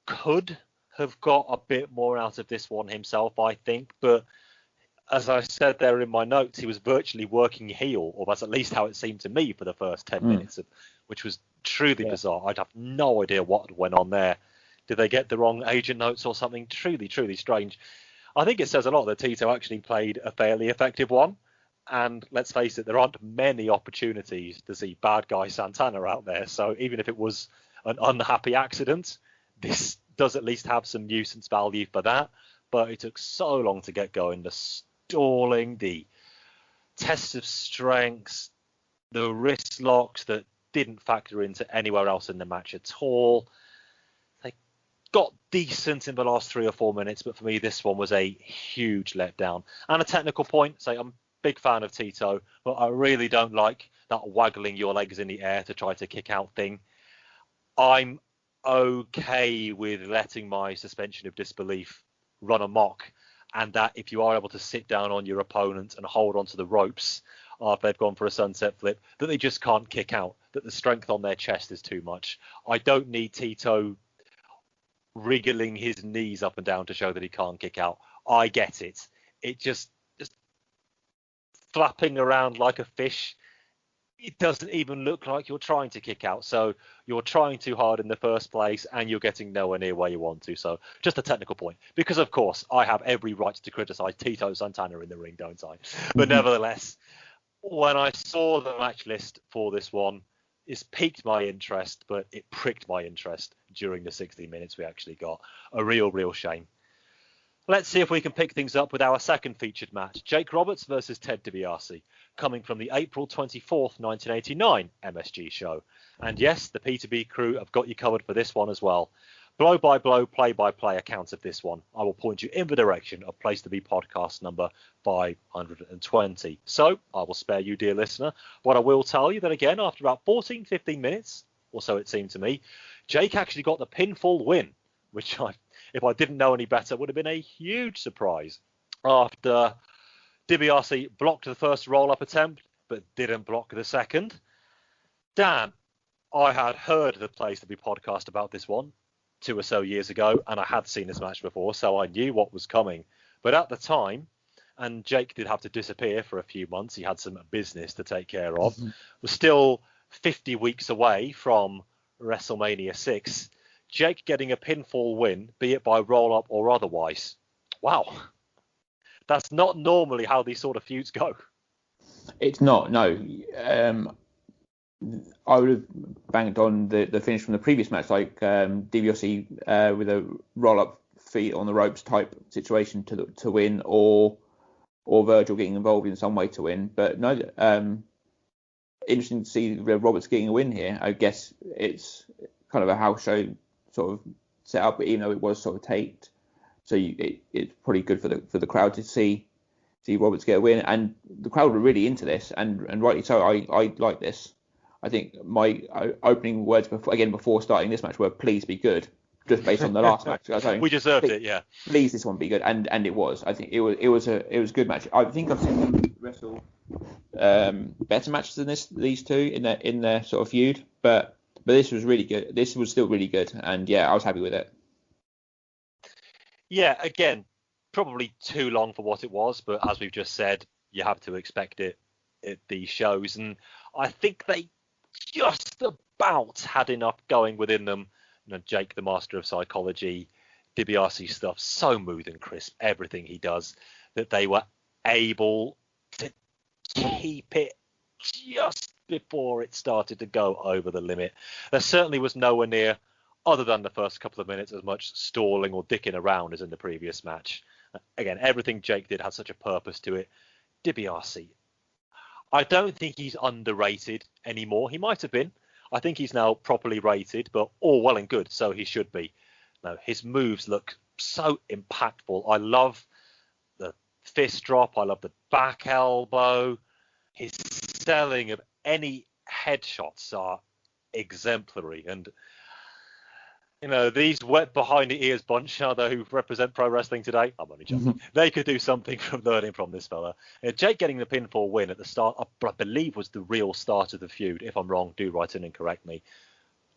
could have got a bit more out of this one himself, I think. But as I said there in my notes, he was virtually working heel, or that's at least how it seemed to me for the first 10 minutes, which was truly bizarre. I'd have no idea what went on there. Did they get the wrong agent notes or something? Truly, truly strange. I think it says a lot that Tito actually played a fairly effective one. And let's face it, there aren't many opportunities to see bad guy Santana out there. So even if it was an unhappy accident, this does at least have some nuisance value for that. But it took so long to get going. The stalling, the test of strengths, the wrist locks that didn't factor into anywhere else in the match at all. They got decent in the last 3 or 4 minutes, but for me, this one was a huge letdown. And a technical point, I'm big fan of Tito, but I really don't like that waggling your legs in the air to try to kick out thing. I'm okay with letting my suspension of disbelief run amok, and that if you are able to sit down on your opponent and hold onto the ropes after they've gone for a sunset flip, that they just can't kick out, that the strength on their chest is too much. I don't need Tito wriggling his knees up and down to show that he can't kick out. I get it. It just flapping around like a fish, it doesn't even look like you're trying to kick out. So you're trying too hard in the first place and you're getting nowhere near where you want to. So just a technical point, because of course I have every right to criticize Tito Santana in the ring, don't I? But nevertheless, when I saw the match list for this one, it's piqued my interest, but it pricked my interest during the 60 minutes we actually got. A real shame. Let's see if we can pick things up with our second featured match, Jake Roberts versus Ted DiBiase, coming from the April 24th, 1989 MSG show. And yes, the P2B crew have got you covered for this one as well. Blow-by-blow, play-by-play account of this one. I will point you in the direction of Place to Be podcast number 520. So I will spare you, dear listener. What I will tell you that again, after about 14, 15 minutes, or so it seemed to me. Jake actually got the pinfall win, which if I didn't know any better, would have been a huge surprise. After DiBiase blocked the first roll-up attempt, but didn't block the second. Dan, I had heard the Place to Be podcast about this one 2 or so years ago, and I had seen this match before, so I knew what was coming. But at the time, and Jake did have to disappear for a few months, he had some business to take care of, was still 50 weeks away from WrestleMania 6. Jake getting a pinfall win, be it by roll-up or otherwise. Wow. That's not normally how these sort of feuds go. It's not, no. I would have banked on the finish from the previous match, like DiBiase with a roll-up feet on the ropes type situation to win, or Virgil getting involved in some way to win. But no, interesting to see Roberts getting a win here. I guess it's kind of a house show sort of set up, even though it was sort of taped. So it's pretty good for the crowd to see Roberts get a win, and the crowd were really into this, and rightly so. I like this. I think my opening words before starting this match were "Please be good," just based on the last match. We deserved it, yeah. Please, this one be good, and it was. I think it was a good match. I think I've seen them wrestle better matches than these two in their sort of feud, but this was really good. This was still really good, and yeah, I was happy with it. Yeah, again, probably too long for what it was, but as we've just said, you have to expect it at these shows, and I think they just about had enough going within them. You know, Jake, the master of psychology, DiBiase stuff, so smooth and crisp, everything he does, that they were able to keep it just before it started to go over the limit. There certainly was nowhere near, other than the first couple of minutes, as much stalling or dicking around as in the previous match. Again, everything Jake did had such a purpose to it. DiBiase, I don't think he's underrated anymore. He might have been. I think he's now properly rated, but all well and good, so he should be. No, his moves look so impactful. I love the fist drop. I love the back elbow. His selling of any headshots are exemplary. And, you know, these wet behind the ears bunch, who represent pro wrestling today, I'm only joking. They could do something from learning from this fella. Jake getting the pinfall win at the start, I believe, was the real start of the feud. If I'm wrong, do write in and correct me.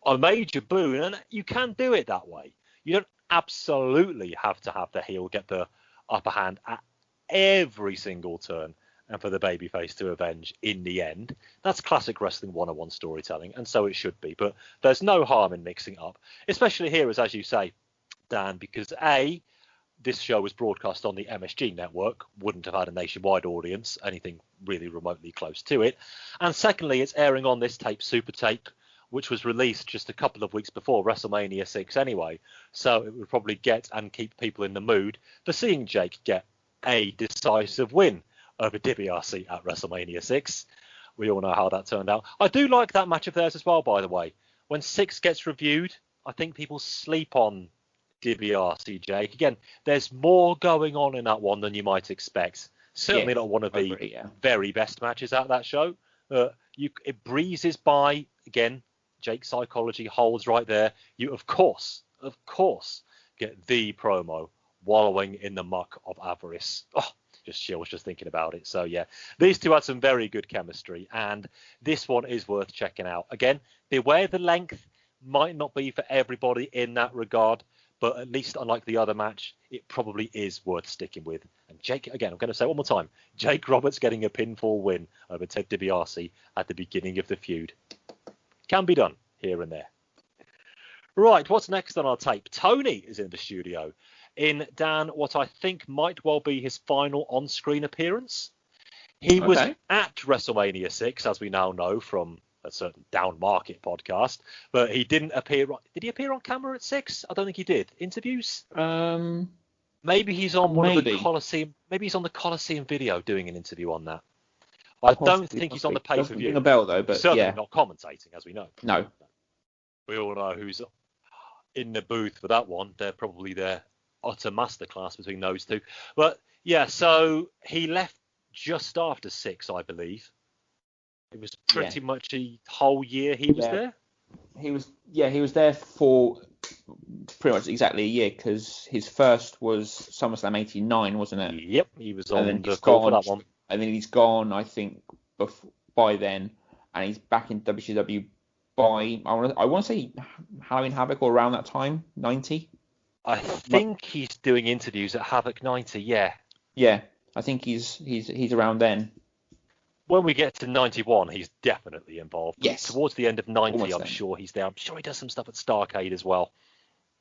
A major boon, and you can do it that way. You don't absolutely have to have the heel get the upper hand at every single turn and for the babyface to avenge in the end. That's classic wrestling 101 storytelling, and so it should be. But there's no harm in mixing up, especially here, as you say, Dan, because A, this show was broadcast on the MSG network, wouldn't have had a nationwide audience, anything really remotely close to it. And secondly, it's airing on this tape, Supertape, which was released just a couple of weeks before WrestleMania 6 anyway. So it would probably get and keep people in the mood for seeing Jake get a decisive win over DiBiase at WrestleMania 6. We all know how that turned out. I do like that match of theirs as well, by the way. When 6 gets reviewed, I think people sleep on DiBiase, Jake. Again, there's more going on in that one than you might expect. Certainly not one of the very best matches at that show. It breezes by. Again, Jake's psychology holds right there. You, of course, get the promo wallowing in the muck of avarice. Oh, just chills just thinking about it. So yeah, these two had some very good chemistry, and this one is worth checking out. Again, beware the length might not be for everybody in that regard, but at least unlike the other match, it probably is worth sticking with. And Jake, again, I'm going to say it one more time, Jake Roberts getting a pinfall win over Ted DiBiase at the beginning of the feud. Can be done here and there. Right, what's next on our tape? Tony is in the studio in, Dan, what I think might well be his final on-screen appearance. He was at WrestleMania 6, as we now know from a certain Down Market podcast, but he didn't appear. Did he appear on camera at 6? I don't think he did. Interviews? Maybe he's on one of the Coliseum. Maybe he's on the Coliseum video doing an interview on that. I don't think he's on the pay-per-view. Ring a bell though, but certainly not commentating, as we know. No. We all know who's in the booth for that one. They're probably their utter masterclass between those two. But yeah, so he left just after 6, I believe. It was pretty much a whole year he was there. he was there for pretty much exactly a year, because his first was SummerSlam '89, wasn't it? Yep, he was And on then the he's call for gone, that one. and then he's gone, I think, by then, and he's back in WCW by I want to say Halloween Havoc, or around that time, 90. I think he's doing interviews at Havoc 90. Yeah. Yeah, I think he's around then. When we get to 91, he's definitely involved. Yes. Towards the end of 90, Almost I'm then. sure he's there. I'm sure he does some stuff at Starrcade as well.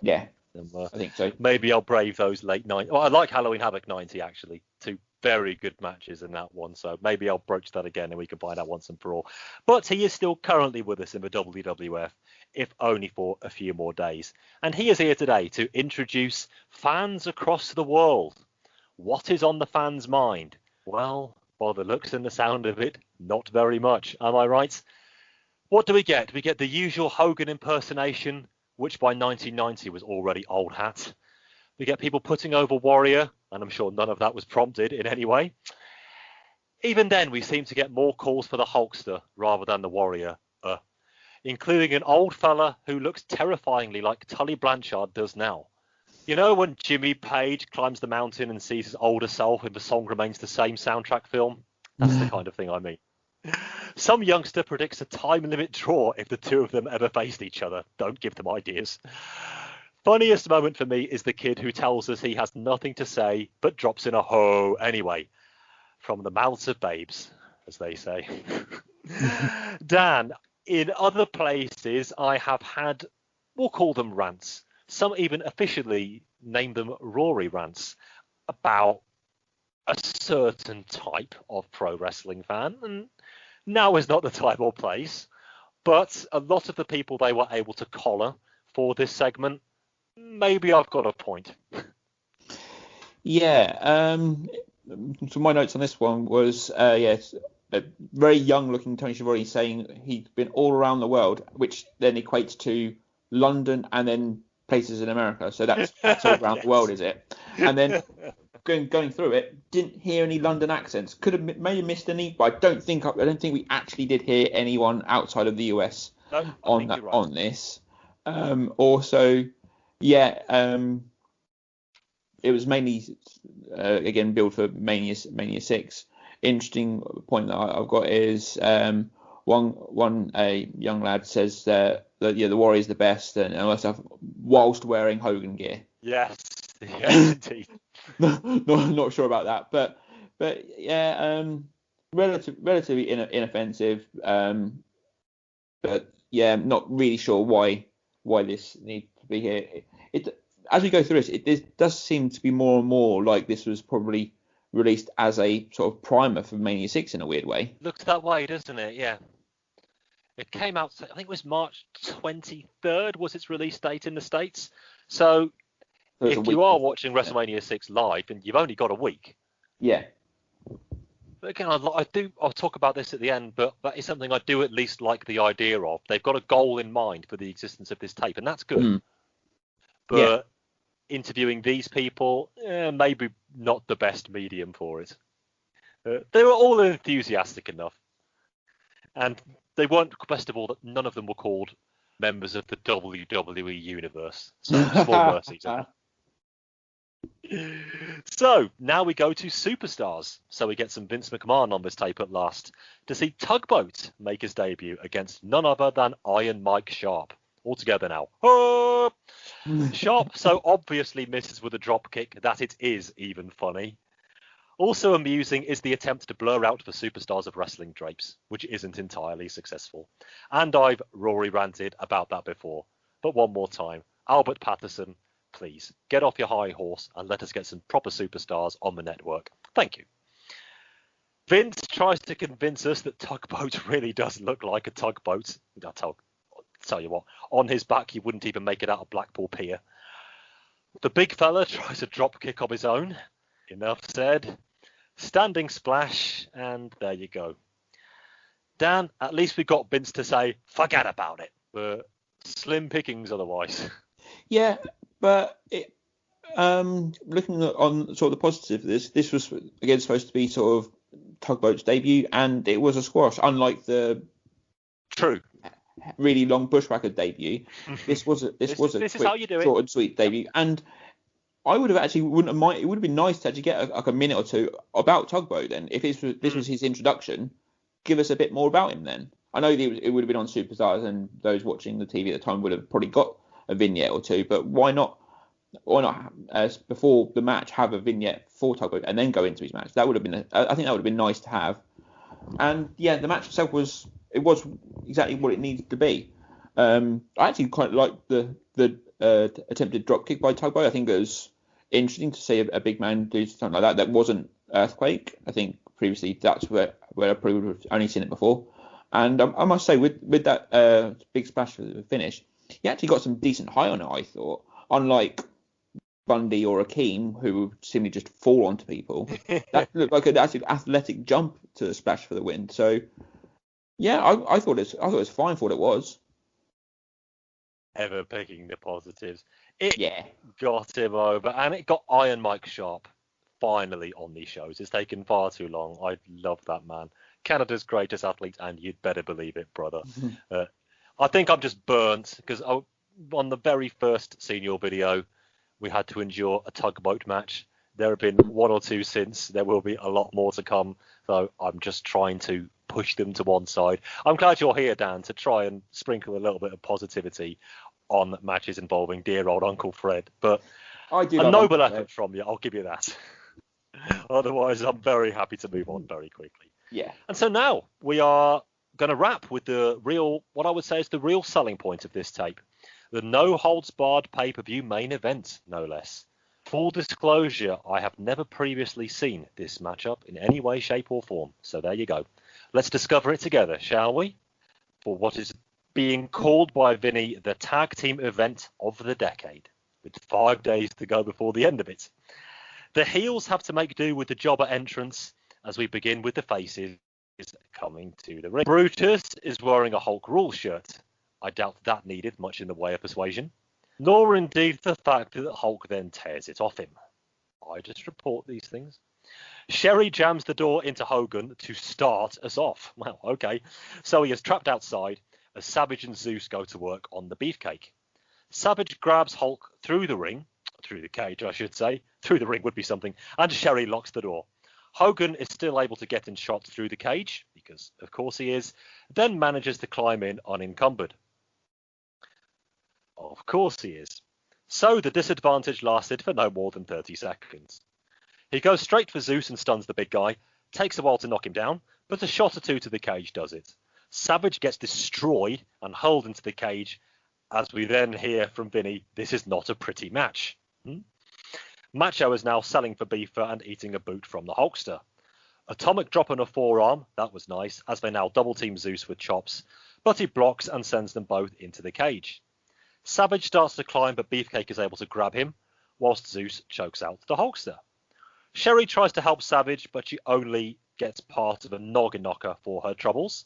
Yeah, And, I think so. maybe I'll brave those late 90s. Oh, I like Halloween Havoc 90, actually. Two very good matches in that one. So maybe I'll broach that again and we can find out once and for all. But he is still currently with us in the WWF, if only for a few more days. And he is here today to introduce fans across the world. What is on the fans' mind? Well, by the looks and the sound of it, not very much. Am I right? What do we get? We get the usual Hogan impersonation, which by 1990 was already old hat. We get people putting over Warrior, and I'm sure none of that was prompted in any way. Even then, we seem to get more calls for the Hulkster rather than the Warrior, including an old fella who looks terrifyingly like Tully Blanchard does now. You know when Jimmy Page climbs the mountain and sees his older self and the song remains the same soundtrack film? That's the kind of thing I mean. Some youngster predicts a time limit draw if the two of them ever faced each other. Don't give them ideas. Funniest moment for me is the kid who tells us he has nothing to say but drops in a ho anyway. From the mouths of babes, as they say. Dan, in other places I have had, we'll call them rants. Some even officially name them Rory rants about a certain type of pro wrestling fan. And now is not the time or place. But a lot of the people they were able to collar for this segment, maybe I've got a point. Yeah. So my notes on this one was, a very young-looking Tony Schiavone saying he'd been all around the world, which then equates to London and then places in America. So that's all around Yes. the world, is it? And then going through it, didn't hear any London accents. Could have maybe missed any, but I don't think we actually did hear anyone outside of the US on this. Also, it was mainly again built for Mania 6. Interesting point that I've got is one young lad says that the Warrior's the best and all that stuff whilst wearing Hogan gear. Yes, indeed. Not sure about that, but yeah, relatively inoffensive. But yeah, not really sure why this needs to be here. As we go through this, it does seem to be more and more like this was probably released as a sort of primer for Mania 6 in a weird way. Looks that way, doesn't it? Yeah. It came out, I think it was March 23rd was its release date in the States. So if you are watching WrestleMania 6 live, and you've only got a week. Yeah. But again, I'll talk about this at the end, but that is something I do at least like the idea of. They've got a goal in mind for the existence of this tape, and that's good. But interviewing these people, maybe not the best medium for it. They were all enthusiastic enough. And they weren't, best of all, that none of them were called members of the WWE Universe. So small mercies. So now we go to Superstars. So we get some Vince McMahon on this tape at last to see Tugboat make his debut against none other than Iron Mike Sharp. All together now. Oh! Sharp so obviously misses with a drop kick that it is even funny. Also amusing is the attempt to blur out the Superstars of wrestling drapes, which isn't entirely successful. And I've Rory ranted about that before. But one more time, Albert Patterson, please get off your high horse and let us get some proper superstars on the network. Thank you. Vince tries to convince us that Tugboat really does look like a tugboat. I'll tell you what, on his back he wouldn't even make it out of Blackpool Pier. The big fella tries a drop kick of his own. Enough said. Standing splash, and there you go. Dan, at least we got Vince to say, forget about it. But slim pickings otherwise. Yeah, but looking on sort of the positive of this was again supposed to be sort of Tugboat's debut, and it was a squash, unlike the True. really long Bushwhacker debut. This was a quick, is how you do it. short and sweet debut, and I would have actually wouldn't have mind. It would have been nice to actually get a minute or two about Tugboat. Then, if this was his introduction, give us a bit more about him. Then I know it would have been on Superstars, and those watching the TV at the time would have probably got a vignette or two. But why not? Why not before the match have a vignette for Tugboat and then go into his match? That would have been. I think that would have been nice to have. And yeah, the match itself was exactly what it needed to be. I actually quite liked the attempted drop kick by Tugboat. I think it was interesting to see a big man do something like that. That wasn't Earthquake. I think previously that's where I probably would have only seen it before. And I must say, with that big splash for the finish, he actually got some decent high on it, I thought. Unlike Bundy or Akeem, who would simply just fall onto people. That looked like an actually athletic jump to the splash for the win. So, yeah, I thought it was fine for what it was. Ever picking the positives. It got him over, and it got Iron Mike Sharp finally on these shows. It's taken far too long. I love that man. Canada's greatest athlete, and you'd better believe it, brother. I think I'm just burnt, because on the very first senior video, we had to endure a tugboat match. There have been one or two since. There will be a lot more to come. So I'm just trying to push them to one side. I'm glad you're here, Dan, to try and sprinkle a little bit of positivity on matches involving dear old Uncle Fred. But I do a noble effort from you. I'll give you that. Otherwise, I'm very happy to move on very quickly. Yeah. And so now we are going to wrap with what I would say is the real selling point of this tape. The no-holds-barred pay-per-view main event, no less. Full disclosure, I have never previously seen this matchup in any way, shape or form. So there you go. Let's discover it together, shall we? For what is being called by Vinny the tag team event of the decade, with 5 days to go before the end of it. The heels have to make do with the jobber entrance as we begin with the faces coming to the ring. Brutus is wearing a Hulk Rule shirt. I doubt that needed much in the way of persuasion, nor indeed the fact that Hulk then tears it off him. I just report these things. Sherry jams the door into Hogan to start us off. Well, okay. So he is trapped outside as Savage and Zeus go to work on the beefcake. Savage grabs Hulk through the cage, I should say. Through the ring would be something. And Sherry locks the door. Hogan is still able to get in shot through the cage, because of course he is, then manages to climb in unencumbered. Of course he is. So the disadvantage lasted for no more than 30 seconds. He goes straight for Zeus and stuns the big guy. Takes a while to knock him down, but a shot or two to the cage does it. Savage gets destroyed and hurled into the cage, as we then hear from Vinny, this is not a pretty match. Macho is now selling for Beefer and eating a boot from the Hulkster. Atomic drop on a forearm, that was nice, as they now double team Zeus with chops, but he blocks and sends them both into the cage. Savage starts to climb, but Beefcake is able to grab him, whilst Zeus chokes out the Hulkster. Sherry tries to help Savage, but she only gets part of a noggin knocker for her troubles.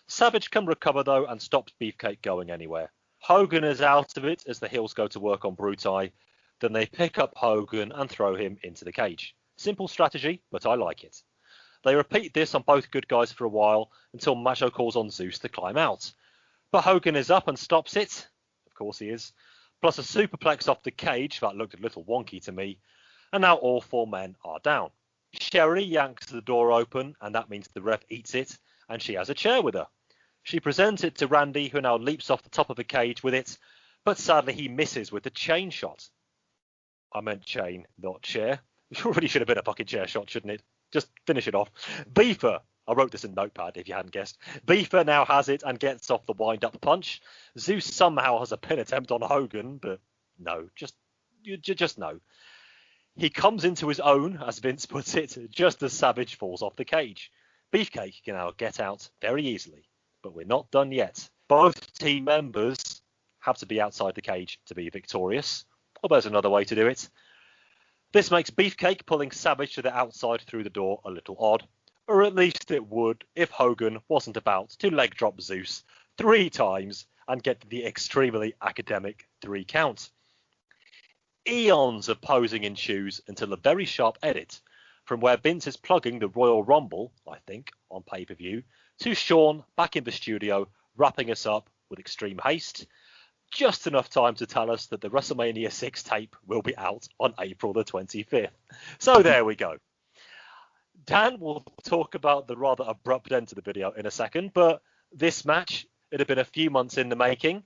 Savage can recover though and stops Beefcake going anywhere. Hogan is out of it as the heels go to work on Brutai. Then they pick up Hogan and throw him into the cage. Simple strategy, but I like it. They repeat this on both good guys for a while until Macho calls on Zeus to climb out. But Hogan is up and stops it. Of course he is. Plus a superplex off the cage that looked a little wonky to me. And now all four men are down. Sherry yanks the door open, and that means the ref eats it, and she has a chair with her. She presents it to Randy, who now leaps off the top of the cage with it, but sadly he misses with the chain shot. I meant chain, not chair. It really should have been a fucking chair shot, shouldn't it? Just finish it off. Beefer. I wrote this in Notepad if you hadn't guessed. Beefer now has it and gets off the wind-up punch. Zeus somehow has a pin attempt on Hogan, but no, just no. He comes into his own, as Vince puts it, just as Savage falls off the cage. Beefcake can now get out very easily, but we're not done yet. Both team members have to be outside the cage to be victorious. Well, there's another way to do it. This makes Beefcake pulling Savage to the outside through the door a little odd, or at least it would if Hogan wasn't about to leg drop Zeus 3 times and get the extremely academic 3 count. Eons of posing in shoes until a very sharp edit from where Vince is plugging the Royal Rumble, I think, on pay-per-view, to Sean back in the studio, wrapping us up with extreme haste. Just enough time to tell us that the WrestleMania 6 tape will be out on April the 25th. So there we go. Dan will talk about the rather abrupt end to the video in a second, but this match, it had been a few months in the making.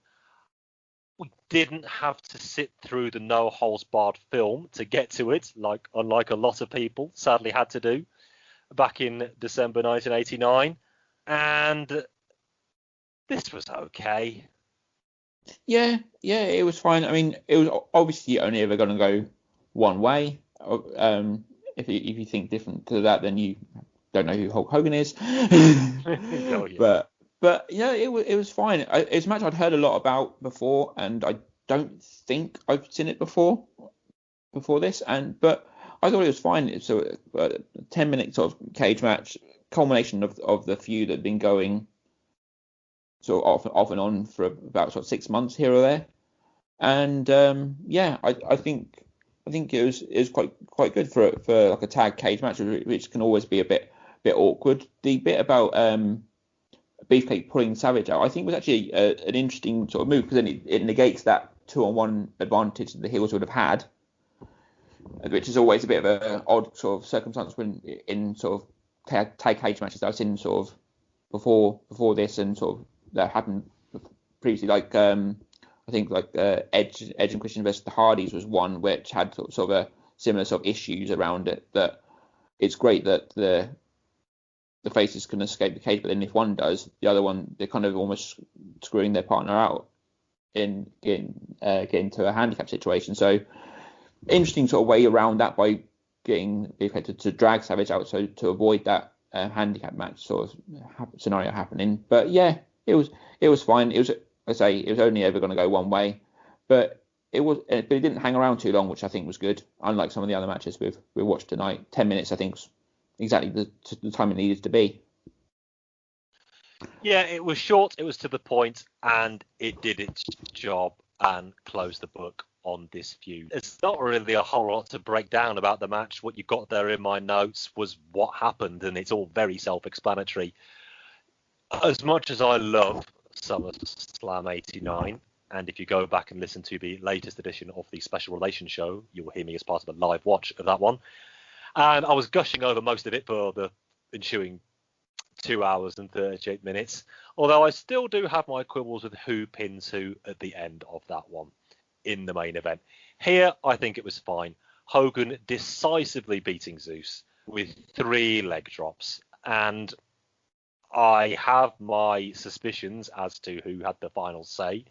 We didn't have to sit through the no holds barred film to get to it, unlike a lot of people sadly had to do back in December 1989. And this was okay. Yeah, it was fine. I mean, it was obviously only ever going to go one way. If you think different to that, then you don't know who Hulk Hogan is. Oh, yeah. But yeah, it was fine. It's a match I'd heard a lot about before, and I don't think I've seen it before this. But I thought it was fine. So a 10-minute sort of cage match, culmination of the feud that had been going sort of off and on for about sort of 6 months here or there. And I think it was quite good for like a tag cage match, which can always be a bit awkward. The bit about Beefcake pulling Savage out, I think was actually an interesting sort of move, because then it negates that 2-on-1 advantage that the heels would have had, which is always a bit of an odd sort of circumstance when in sort of tag cage matches that I've seen sort of before this, and sort of that happened previously. Like I think like Edge and Christian versus the Hardys was one which had sort of a similar sort of issues around it. That it's great that the faces can escape the cage, but then if one does, the other one, they're kind of almost screwing their partner out in getting to a handicap situation. So interesting sort of way around that by getting Beefcake to drag Savage out, so to avoid that handicap match sort of scenario happening. But yeah, it was fine. It was, I say, it was only ever going to go one way, but it didn't hang around too long, which I think was good. Unlike some of the other matches we've watched tonight, 10 minutes I think was exactly the time it needed to be. Yeah, it was short, it was to the point, and it did its job and closed the book on this feud. It's not really a whole lot to break down about the match. What you got there in my notes was what happened, and it's all very self-explanatory. As much as I love SummerSlam 89, and if you go back and listen to the latest edition of the Special Relations show, you'll hear me as part of a live watch of that one. And I was gushing over most of it for the ensuing 2 hours and 38 minutes, although I still do have my quibbles with who pins who at the end of that one in the main event. Here, I think it was fine. Hogan decisively beating Zeus with 3 leg drops, and I have my suspicions as to who had the final say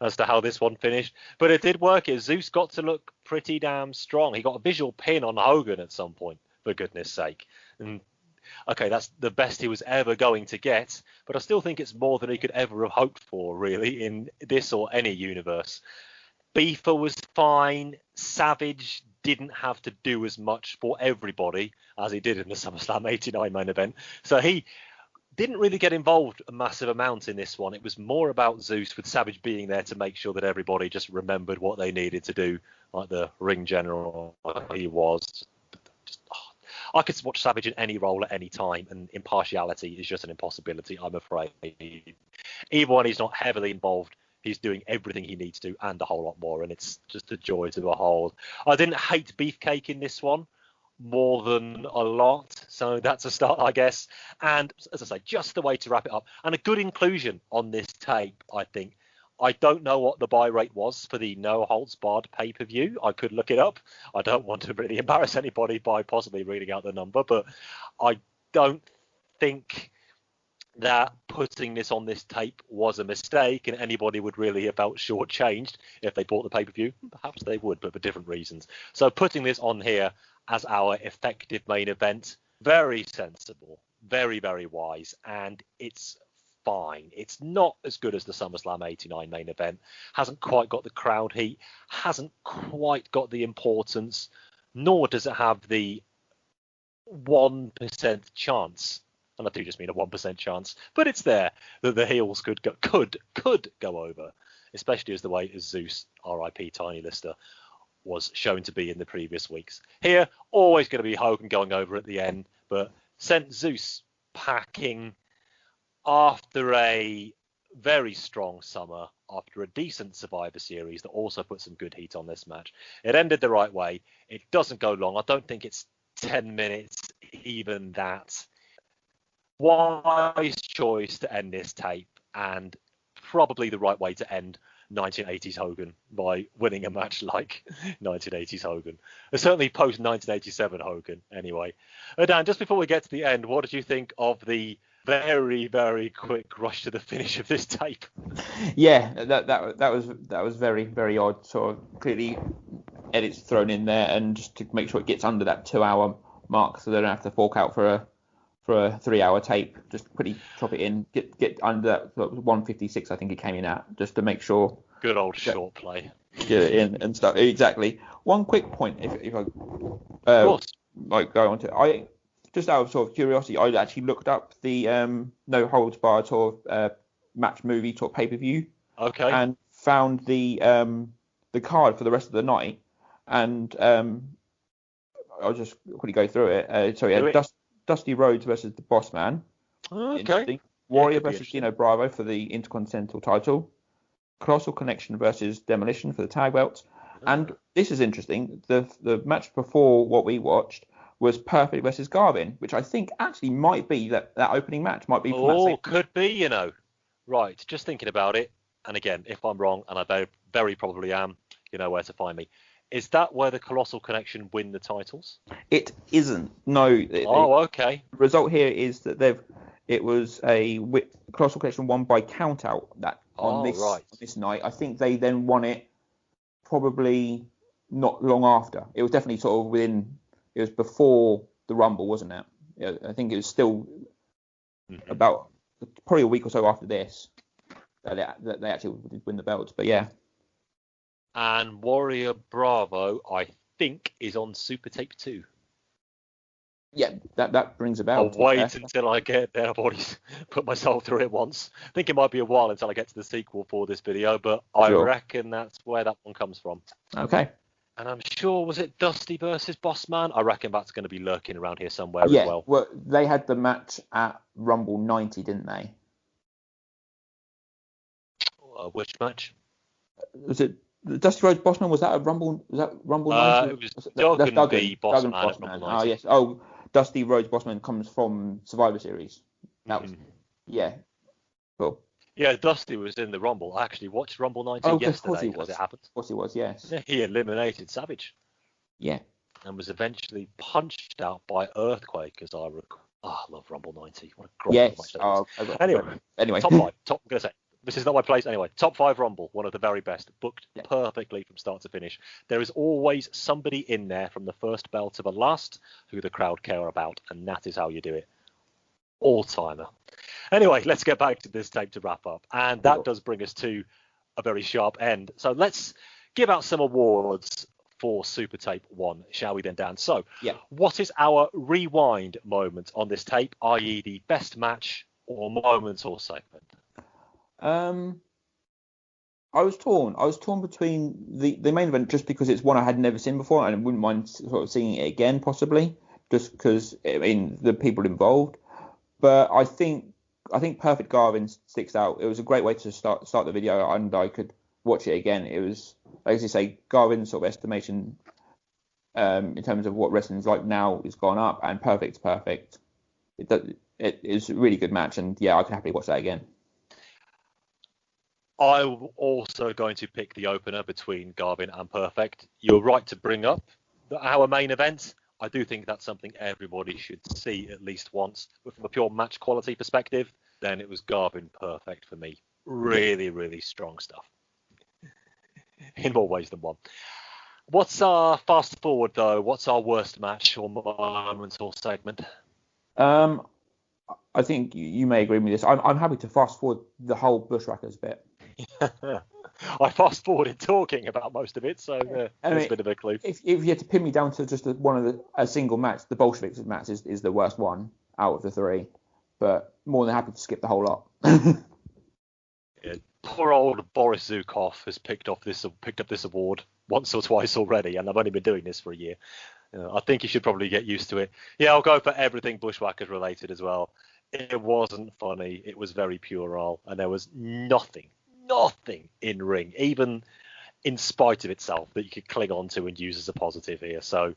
as to how this one finished, but it did work. Zeus got to look pretty damn strong. He got a visual pin on Hogan at some point, for goodness sake. And okay, that's the best he was ever going to get, but I still think it's more than he could ever have hoped for, really, in this or any universe. Beaver was fine. Savage didn't have to do as much for everybody as he did in the SummerSlam 89 main event, so he didn't really get involved a massive amount in this one. It was more about Zeus, with Savage being there to make sure that everybody just remembered what they needed to do, like the ring general he was. I could watch Savage in any role at any time, and impartiality is just an impossibility, I'm afraid. Even when he's not heavily involved, he's doing everything he needs to and a whole lot more, and it's just a joy to behold. I didn't hate Beefcake in this one more than a lot, so that's a start, I guess. And as I say, just the way to wrap it up, and a good inclusion on this tape, I think. I don't know what the buy rate was for the no holds barred pay-per-view. I could look it up. I don't want to really embarrass anybody by possibly reading out the number, but I don't think that putting this on this tape was a mistake, and anybody would really have felt shortchanged if they bought the pay-per-view. Perhaps they would, but for different reasons. So putting this on here as our effective main event, very sensible, very, very wise, and it's fine. It's not as good as the SummerSlam 89 main event, hasn't quite got the crowd heat, hasn't quite got the importance, nor does it have the 1% chance, and I do just mean a 1% chance, but it's there, that the heels could go over, especially as the way as Zeus, RIP Tiny Lister, was shown to be in the previous weeks. Here, always going to be Hogan going over at the end, but sent Zeus packing after a very strong summer after a decent Survivor Series that also put some good heat on this match. It ended the right way. It doesn't go long. I don't think it's 10 minutes, even that. Wise choice to end this tape, and probably the right way to end 1980s Hogan by winning a match like 1980s Hogan. Certainly post 1987 Hogan, anyway. Dan, just before we get to the end, what did you think of the very, very quick rush to the finish of this tape? Yeah, that was very, very odd. Sort of clearly edits thrown in there, and just to make sure it gets under that 2-hour mark, so they don't have to fork out for a 3-hour tape. Just quickly chop it in, get under that 156, I think it came in at, just to make sure. Good old short play. Get it in and stuff. Exactly. One quick point, if I of course. like go on to, just out of sort of curiosity, I actually looked up the No Holds Barred sort of match movie sort of pay-per-view. Okay. And found the card for the rest of the night, and I'll just quickly go through it. So yeah, Dusty Rhodes versus the Boss Man. Okay. Warrior versus Dino Bravo for the Intercontinental title. Colossal Connection versus Demolition for the tag belts. And this is interesting. The match before what we watched was Perfect versus Garvin, which I think actually might be that opening match might be. Oh, could be, you know. Right, just thinking about it. And again, if I'm wrong, and I very, very probably am, you know where to find me. Is that where the Colossal Connection win the titles? It isn't. No. Okay. The result here is that it was a Colossal Connection won by countout on this night. I think they then won it probably not long after. It was definitely sort of within. It was before the Rumble, wasn't it? I think it was still about probably a week or so after this that they actually did win the belts. But yeah. And Warrior Bravo, I think, is on Supertape 2. Yeah, that rings a bell. I'll wait until I get there. I've already put myself through it once. I think it might be a while until I get to the sequel for this video, but I reckon that's where that one comes from. Okay. And I'm sure, was it Dusty versus Bossman? I reckon that's going to be lurking around here somewhere as well. Well, they had the match at Rumble 90, didn't they? Which match? Was it Dusty Rhodes Bossman? Was that a Rumble? Was that Rumble 90? It was Duggan v. Bossman at Rumble 90. Oh yes. Oh, Dusty Rhodes Bossman comes from Survivor Series. That was cool. Yeah, Dusty was in the Rumble. I actually watched Rumble 90 yesterday as it happened. Of course he was, yes. He eliminated Savage. Yeah. And was eventually punched out by Earthquake, as I recall. I love Rumble 90. What a great match that is. Anyway. Top 5. I'm going to say. This is not my place anyway. Top 5 Rumble, one of the very best, booked perfectly from start to finish. There is always somebody in there from the first bell to the last who the crowd care about, and that is how you do it. All-timer. Anyway, let's get back to this tape to wrap up. And that does bring us to a very sharp end. So let's give out some awards for Super Tape 1, shall we then, Dan? So, what is our rewind moment on this tape, i.e. the best match or moment or segment? I was torn between the main event, just because it's one I had never seen before, and I wouldn't mind sort of seeing it again, possibly, just because, I mean, the people involved. But I think Perfect Garvin sticks out. It was a great way to start the video, and I could watch it again. It was, like you say, Garvin's sort of estimation in terms of what wrestling's like now has gone up, and Perfect's perfect. It is a really good match, and I could happily watch that again. I'm also going to pick the opener between Garvin and Perfect. You're right to bring up our main event. I do think that's something everybody should see at least once. But from a pure match quality perspective, then it was Garvin Perfect for me. Really, really strong stuff. In more ways than one. What's our fast forward, though? What's our worst match or moment or segment? I think you may agree with this. I'm happy to fast forward the whole Bushwhackers bit. I fast forwarded talking about most of it, so there's a bit of a clue. If you had to pin me down to just a single match, the Bolsheviks match is the worst one out of the 3. But more than happy to skip the whole lot. Poor old Boris Zukov has picked up this award once or twice already, and I've only been doing this for a year. I think he should probably get used to it. Yeah, I'll go for everything Bushwhackers related as well. It wasn't funny. It was very puerile, and there was nothing in ring, even in spite of itself, that you could cling on to and use as a positive here. So,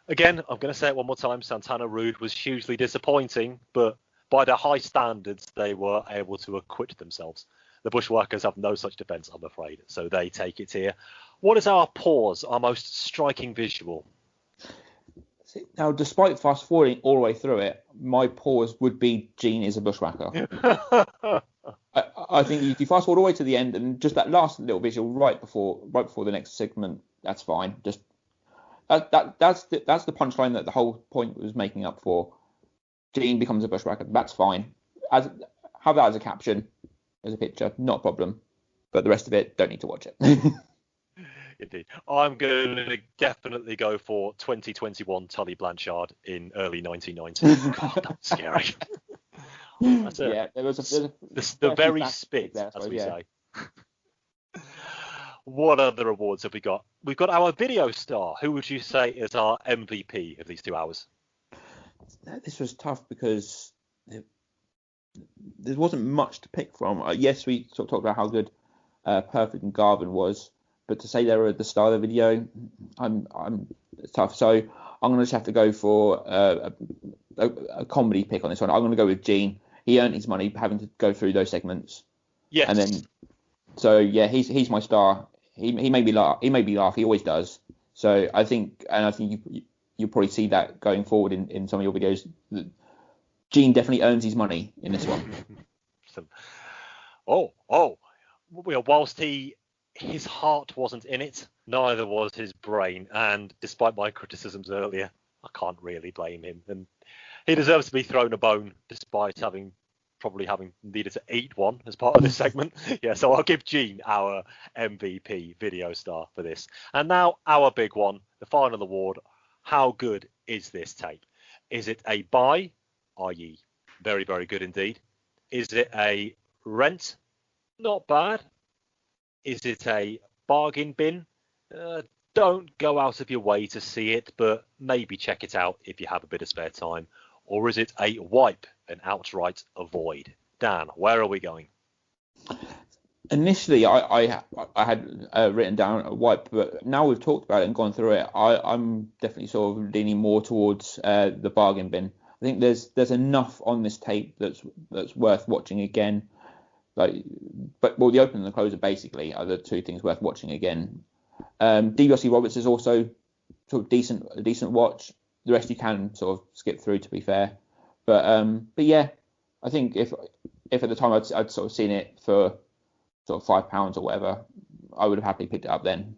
again, I'm going to say it one more time. Santana Rude was hugely disappointing, but by their high standards, they were able to acquit themselves. The Bushwhackers have no such defense, I'm afraid, so they take it here. What is our pause, our most striking visual? Now, despite fast forwarding all the way through it, my pause would be Gene is a Bushwhacker. I think if you fast forward all the way to the end and just that last little visual right before the next segment, that's fine. Just that's the punchline that the whole point was making up for. Gene becomes a Bushwhacker. That's fine. Have that as a caption, as a picture, not a problem. But the rest of it, don't need to watch it. Indeed. I'm going to definitely go for 2021 Tully Blanchard in early 1990. God, that's scary. That's yeah, there's the very spit, there, as we say. What other awards have we got? We've got our video star. Who would you say is our MVP of these 2 hours? This was tough because there wasn't much to pick from. Yes, we sort of talked about how good Perfect and Garvin was, but to say they were at the star of the video, it's tough. So I'm going to just have to go for a comedy pick on this one. I'm going to go with Gene. He earned his money having to go through those segments. Yes. And then, so yeah, he's my star. He made me laugh. He made me laugh. He always does. So I think you'll probably see that going forward in some of your videos. Gene definitely earns his money in this one. Whilst his heart wasn't in it, neither was his brain. And despite my criticisms earlier, I can't really blame him. And he deserves to be thrown a bone, despite probably having needed to eat one as part of this segment. Yeah, so I'll give Gene our MVP video star for this. And now our big one, the final award. How good is this tape? Is it a buy, i.e. very, very good indeed? Is it a rent? Not bad. Is it a bargain bin? Don't go out of your way to see it, but maybe check it out if you have a bit of spare time. Or is it a wipe, an outright avoid? Dan, where are we going? Initially, I had written down a wipe, but now we've talked about it and gone through it, I'm definitely sort of leaning more towards the bargain bin. I think there's enough on this tape that's worth watching again. The opening and the closer basically are the two things worth watching again. DiBiase Roberts is also sort of a decent watch. The rest you can sort of skip through, to be fair. But yeah, I think if at the time I'd sort of seen it for sort of £5 or whatever, I would have happily picked it up then.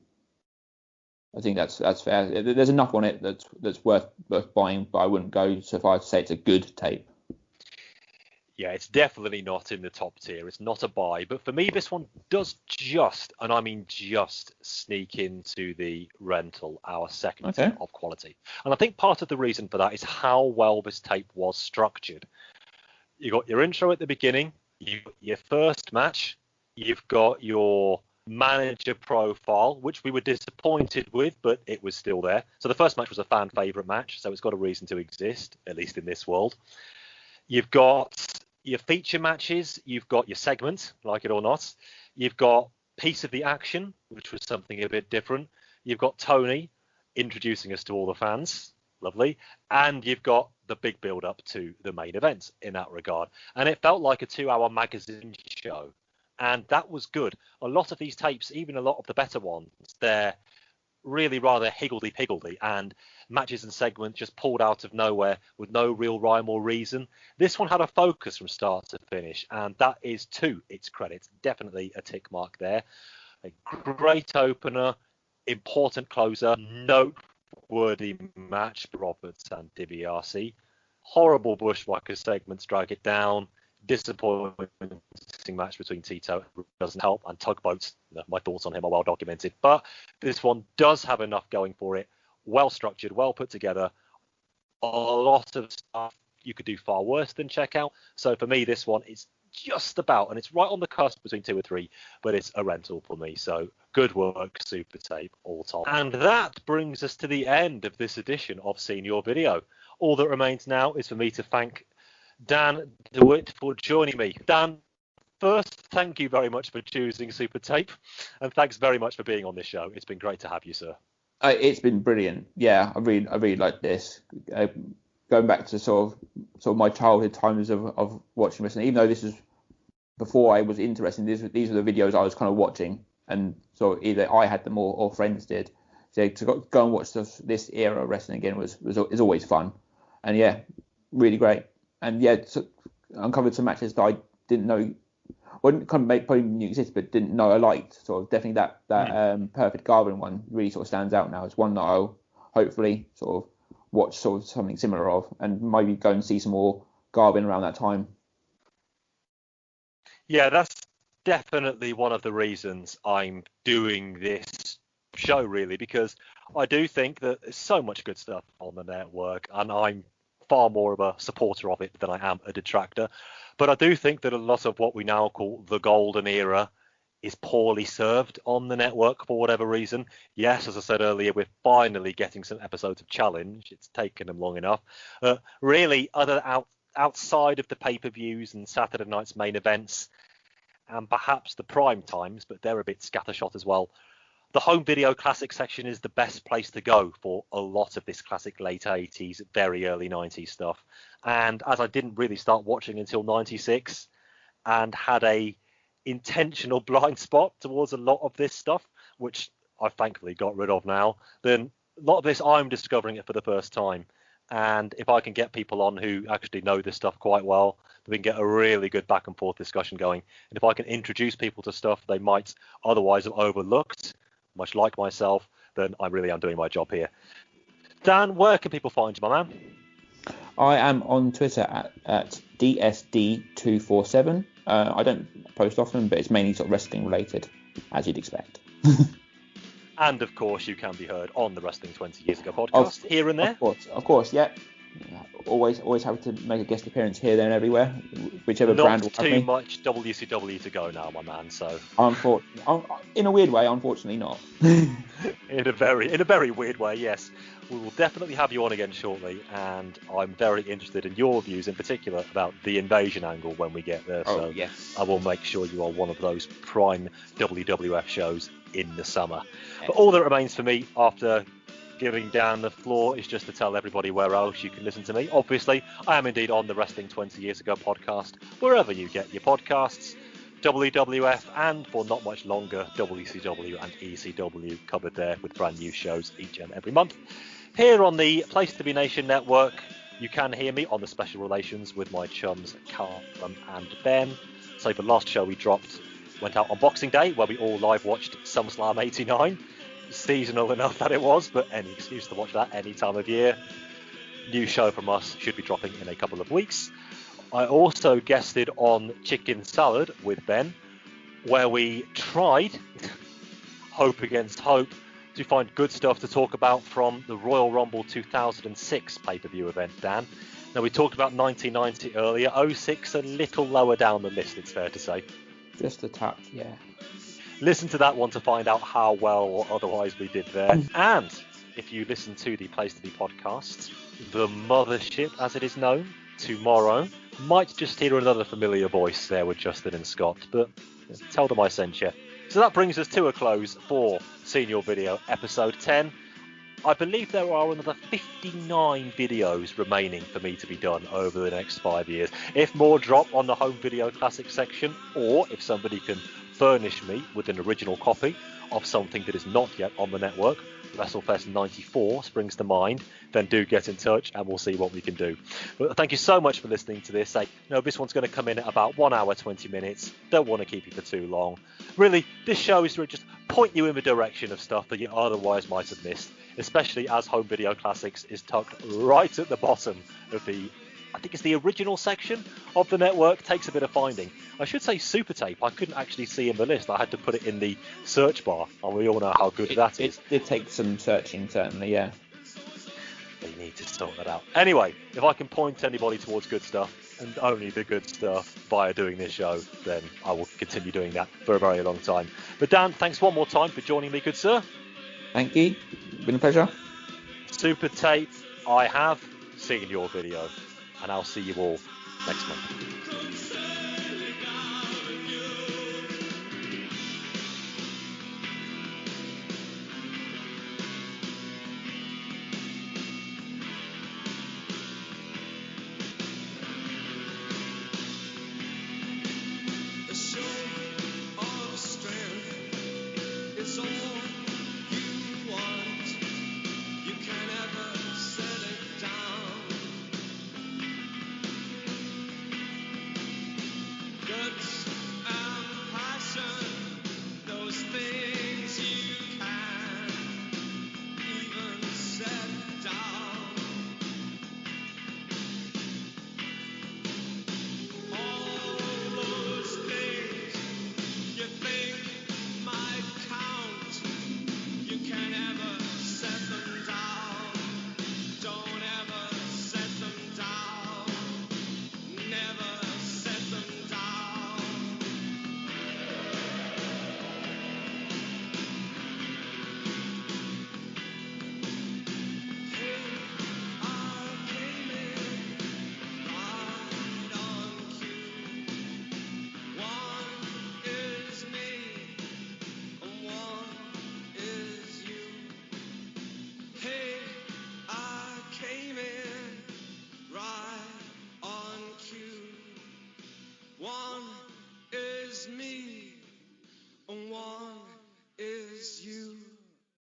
I think that's fair. There's enough on it that's worth buying, but I wouldn't go so far as to say it's a good tape. Yeah, it's definitely not in the top tier. It's not a buy. But for me, this one does just, and I mean just, sneak into the rental, our second tier of quality. And I think part of the reason for that is how well this tape was structured. You got your intro at the beginning, you got your first match, you've got your manager profile, which we were disappointed with, but it was still there. So the first match was a fan favourite match, so it's got a reason to exist, at least in this world. You've got your feature matches, you've got your segment, like it or not. You've got piece of the action, which was something a bit different. You've got Tony introducing us to all the fans. Lovely. And you've got the big build up to the main event in that regard. And it felt like a 2-hour magazine show. And that was good. A lot of these tapes, even a lot of the better ones, they're really rather higgledy-piggledy, and matches and segments just pulled out of nowhere with no real rhyme or reason. This one had a focus from start to finish, and that is to its credit. Definitely a tick mark there. A great opener, important closer, noteworthy match for Roberts and DiBiase. Horrible Bushwhacker segments drag it down. Disappointing match between Tito doesn't help, and Tugboats, my thoughts on him are well documented, but this one does have enough going for it. Well structured, well put together, a lot of stuff you could do far worse than check out. So for me, this one is just about, and it's right on the cusp between 2 or 3, but it's a rental for me. So good work, Supertape, all time. And that brings us to the end of this edition of Senior Video. All that remains now is for me to thank Dan DeWitt for joining me. Dan, first, thank you very much for choosing Supertape, and thanks very much for being on this show. It's been great to have you, sir. It's been brilliant. Yeah, I really like this. Going back to sort of my childhood times of watching wrestling, even though this is before I was interested, these were the videos I was kind of watching, and so either I had them or friends did. So to go and watch this era of wrestling again is always fun, and yeah, really great. And yeah, uncovered some matches that I didn't know, wouldn't kind of probably knew exist, but didn't know I liked. Sort of definitely that Perfect Garvin one really sort of stands out now. It's one that I'll hopefully sort of watch sort of something similar of, and maybe go and see some more Garvin around that time. Yeah, that's definitely one of the reasons I'm doing this show, really, because I do think that there's so much good stuff on the network, and I'm far more of a supporter of it than I am a detractor. But I do think that a lot of what we now call the golden era is poorly served on the network for whatever reason. Yes, as I said earlier, we're finally getting some episodes of Challenge. It's taken them long enough. Really, outside of the pay-per-views and Saturday night's main events, and perhaps the prime times, but they're a bit scattershot as well, the home video classic section is the best place to go for a lot of this classic late 80s, very early 90s stuff. And as I didn't really start watching until 96 and had a intentional blind spot towards a lot of this stuff, which I've thankfully got rid of now, then a lot of this I'm discovering it for the first time. And if I can get people on who actually know this stuff quite well, we can get a really good back and forth discussion going. And if I can introduce people to stuff they might otherwise have overlooked, much like myself, then I really am doing my job here. Dan, where can people find you, my man? I am on Twitter at DSD247. I don't post often, but it's mainly sort of wrestling related, as you'd expect. And of course, you can be heard on the Wrestling 20 Years Ago podcast here and there. Of course, yeah. Always happy to make a guest appearance here, there, and everywhere, whichever brand will have me. Not too much WCW to go now, my man. So, in a weird way, unfortunately not. in a very weird way, yes. We will definitely have you on again shortly, and I'm very interested in your views in particular about the invasion angle when we get there. So yes. I will make sure you are one of those prime WWF shows in the summer. But all that remains for me after giving down the floor is just to tell everybody where else you can listen to me. Obviously, I am indeed on the Wrestling 20 Years Ago podcast, wherever you get your podcasts. WWF and, for not much longer, WCW and ECW covered there with brand new shows each and every month. Here on the Place to Be Nation Network, you can hear me on the Special Relations with my chums Carl and Ben. So the last show we dropped went out on Boxing Day, where we all live watched SummerSlam 89. Seasonal enough that it was, but any excuse to watch that any time of year. New show from us should be dropping in a couple of weeks. I also guested on Chicken Salad with Ben, where we tried, hope against hope, to find good stuff to talk about from the Royal Rumble 2006 pay-per-view event, Dan. Now, we talked about 1990 earlier. 06 a little lower down the list, it's fair to say. Just a touch, yeah. Listen to that one to find out how well or otherwise we did there. And if you listen to the Place to Be podcast, the Mothership, as it is known, tomorrow, might just hear another familiar voice there with Justin and Scott, but tell them I sent you. So that brings us to a close for Senior Video episode 10. I believe there are another 59 videos remaining for me to be done over the next 5 years. If more drop on the home video classic section, or if somebody can furnish me with an original copy of something that is not yet on the network, WrestleFest 94 springs to mind, then do get in touch and we'll see what we can do. But thank you so much for listening to this. This one's going to come in at about 1 hour 20 minutes. Don't want to keep you for too long. Really, this show is to just point you in the direction of stuff that you otherwise might have missed, especially as Home Video Classics is tucked right at the bottom of the, I think it's the original section of the network. Takes a bit of finding. I should say Supertape. I couldn't actually see in the list. I had to put it in the search bar, and we all know how good that is. It did take some searching, certainly, yeah. They need to sort that out. Anyway, if I can point anybody towards good stuff, and only the good stuff, via doing this show, then I will continue doing that for a very long time. But Dan, thanks one more time for joining me, good sir. Thank you. Been a pleasure. Supertape, I have seen your video, and I'll see you all next month.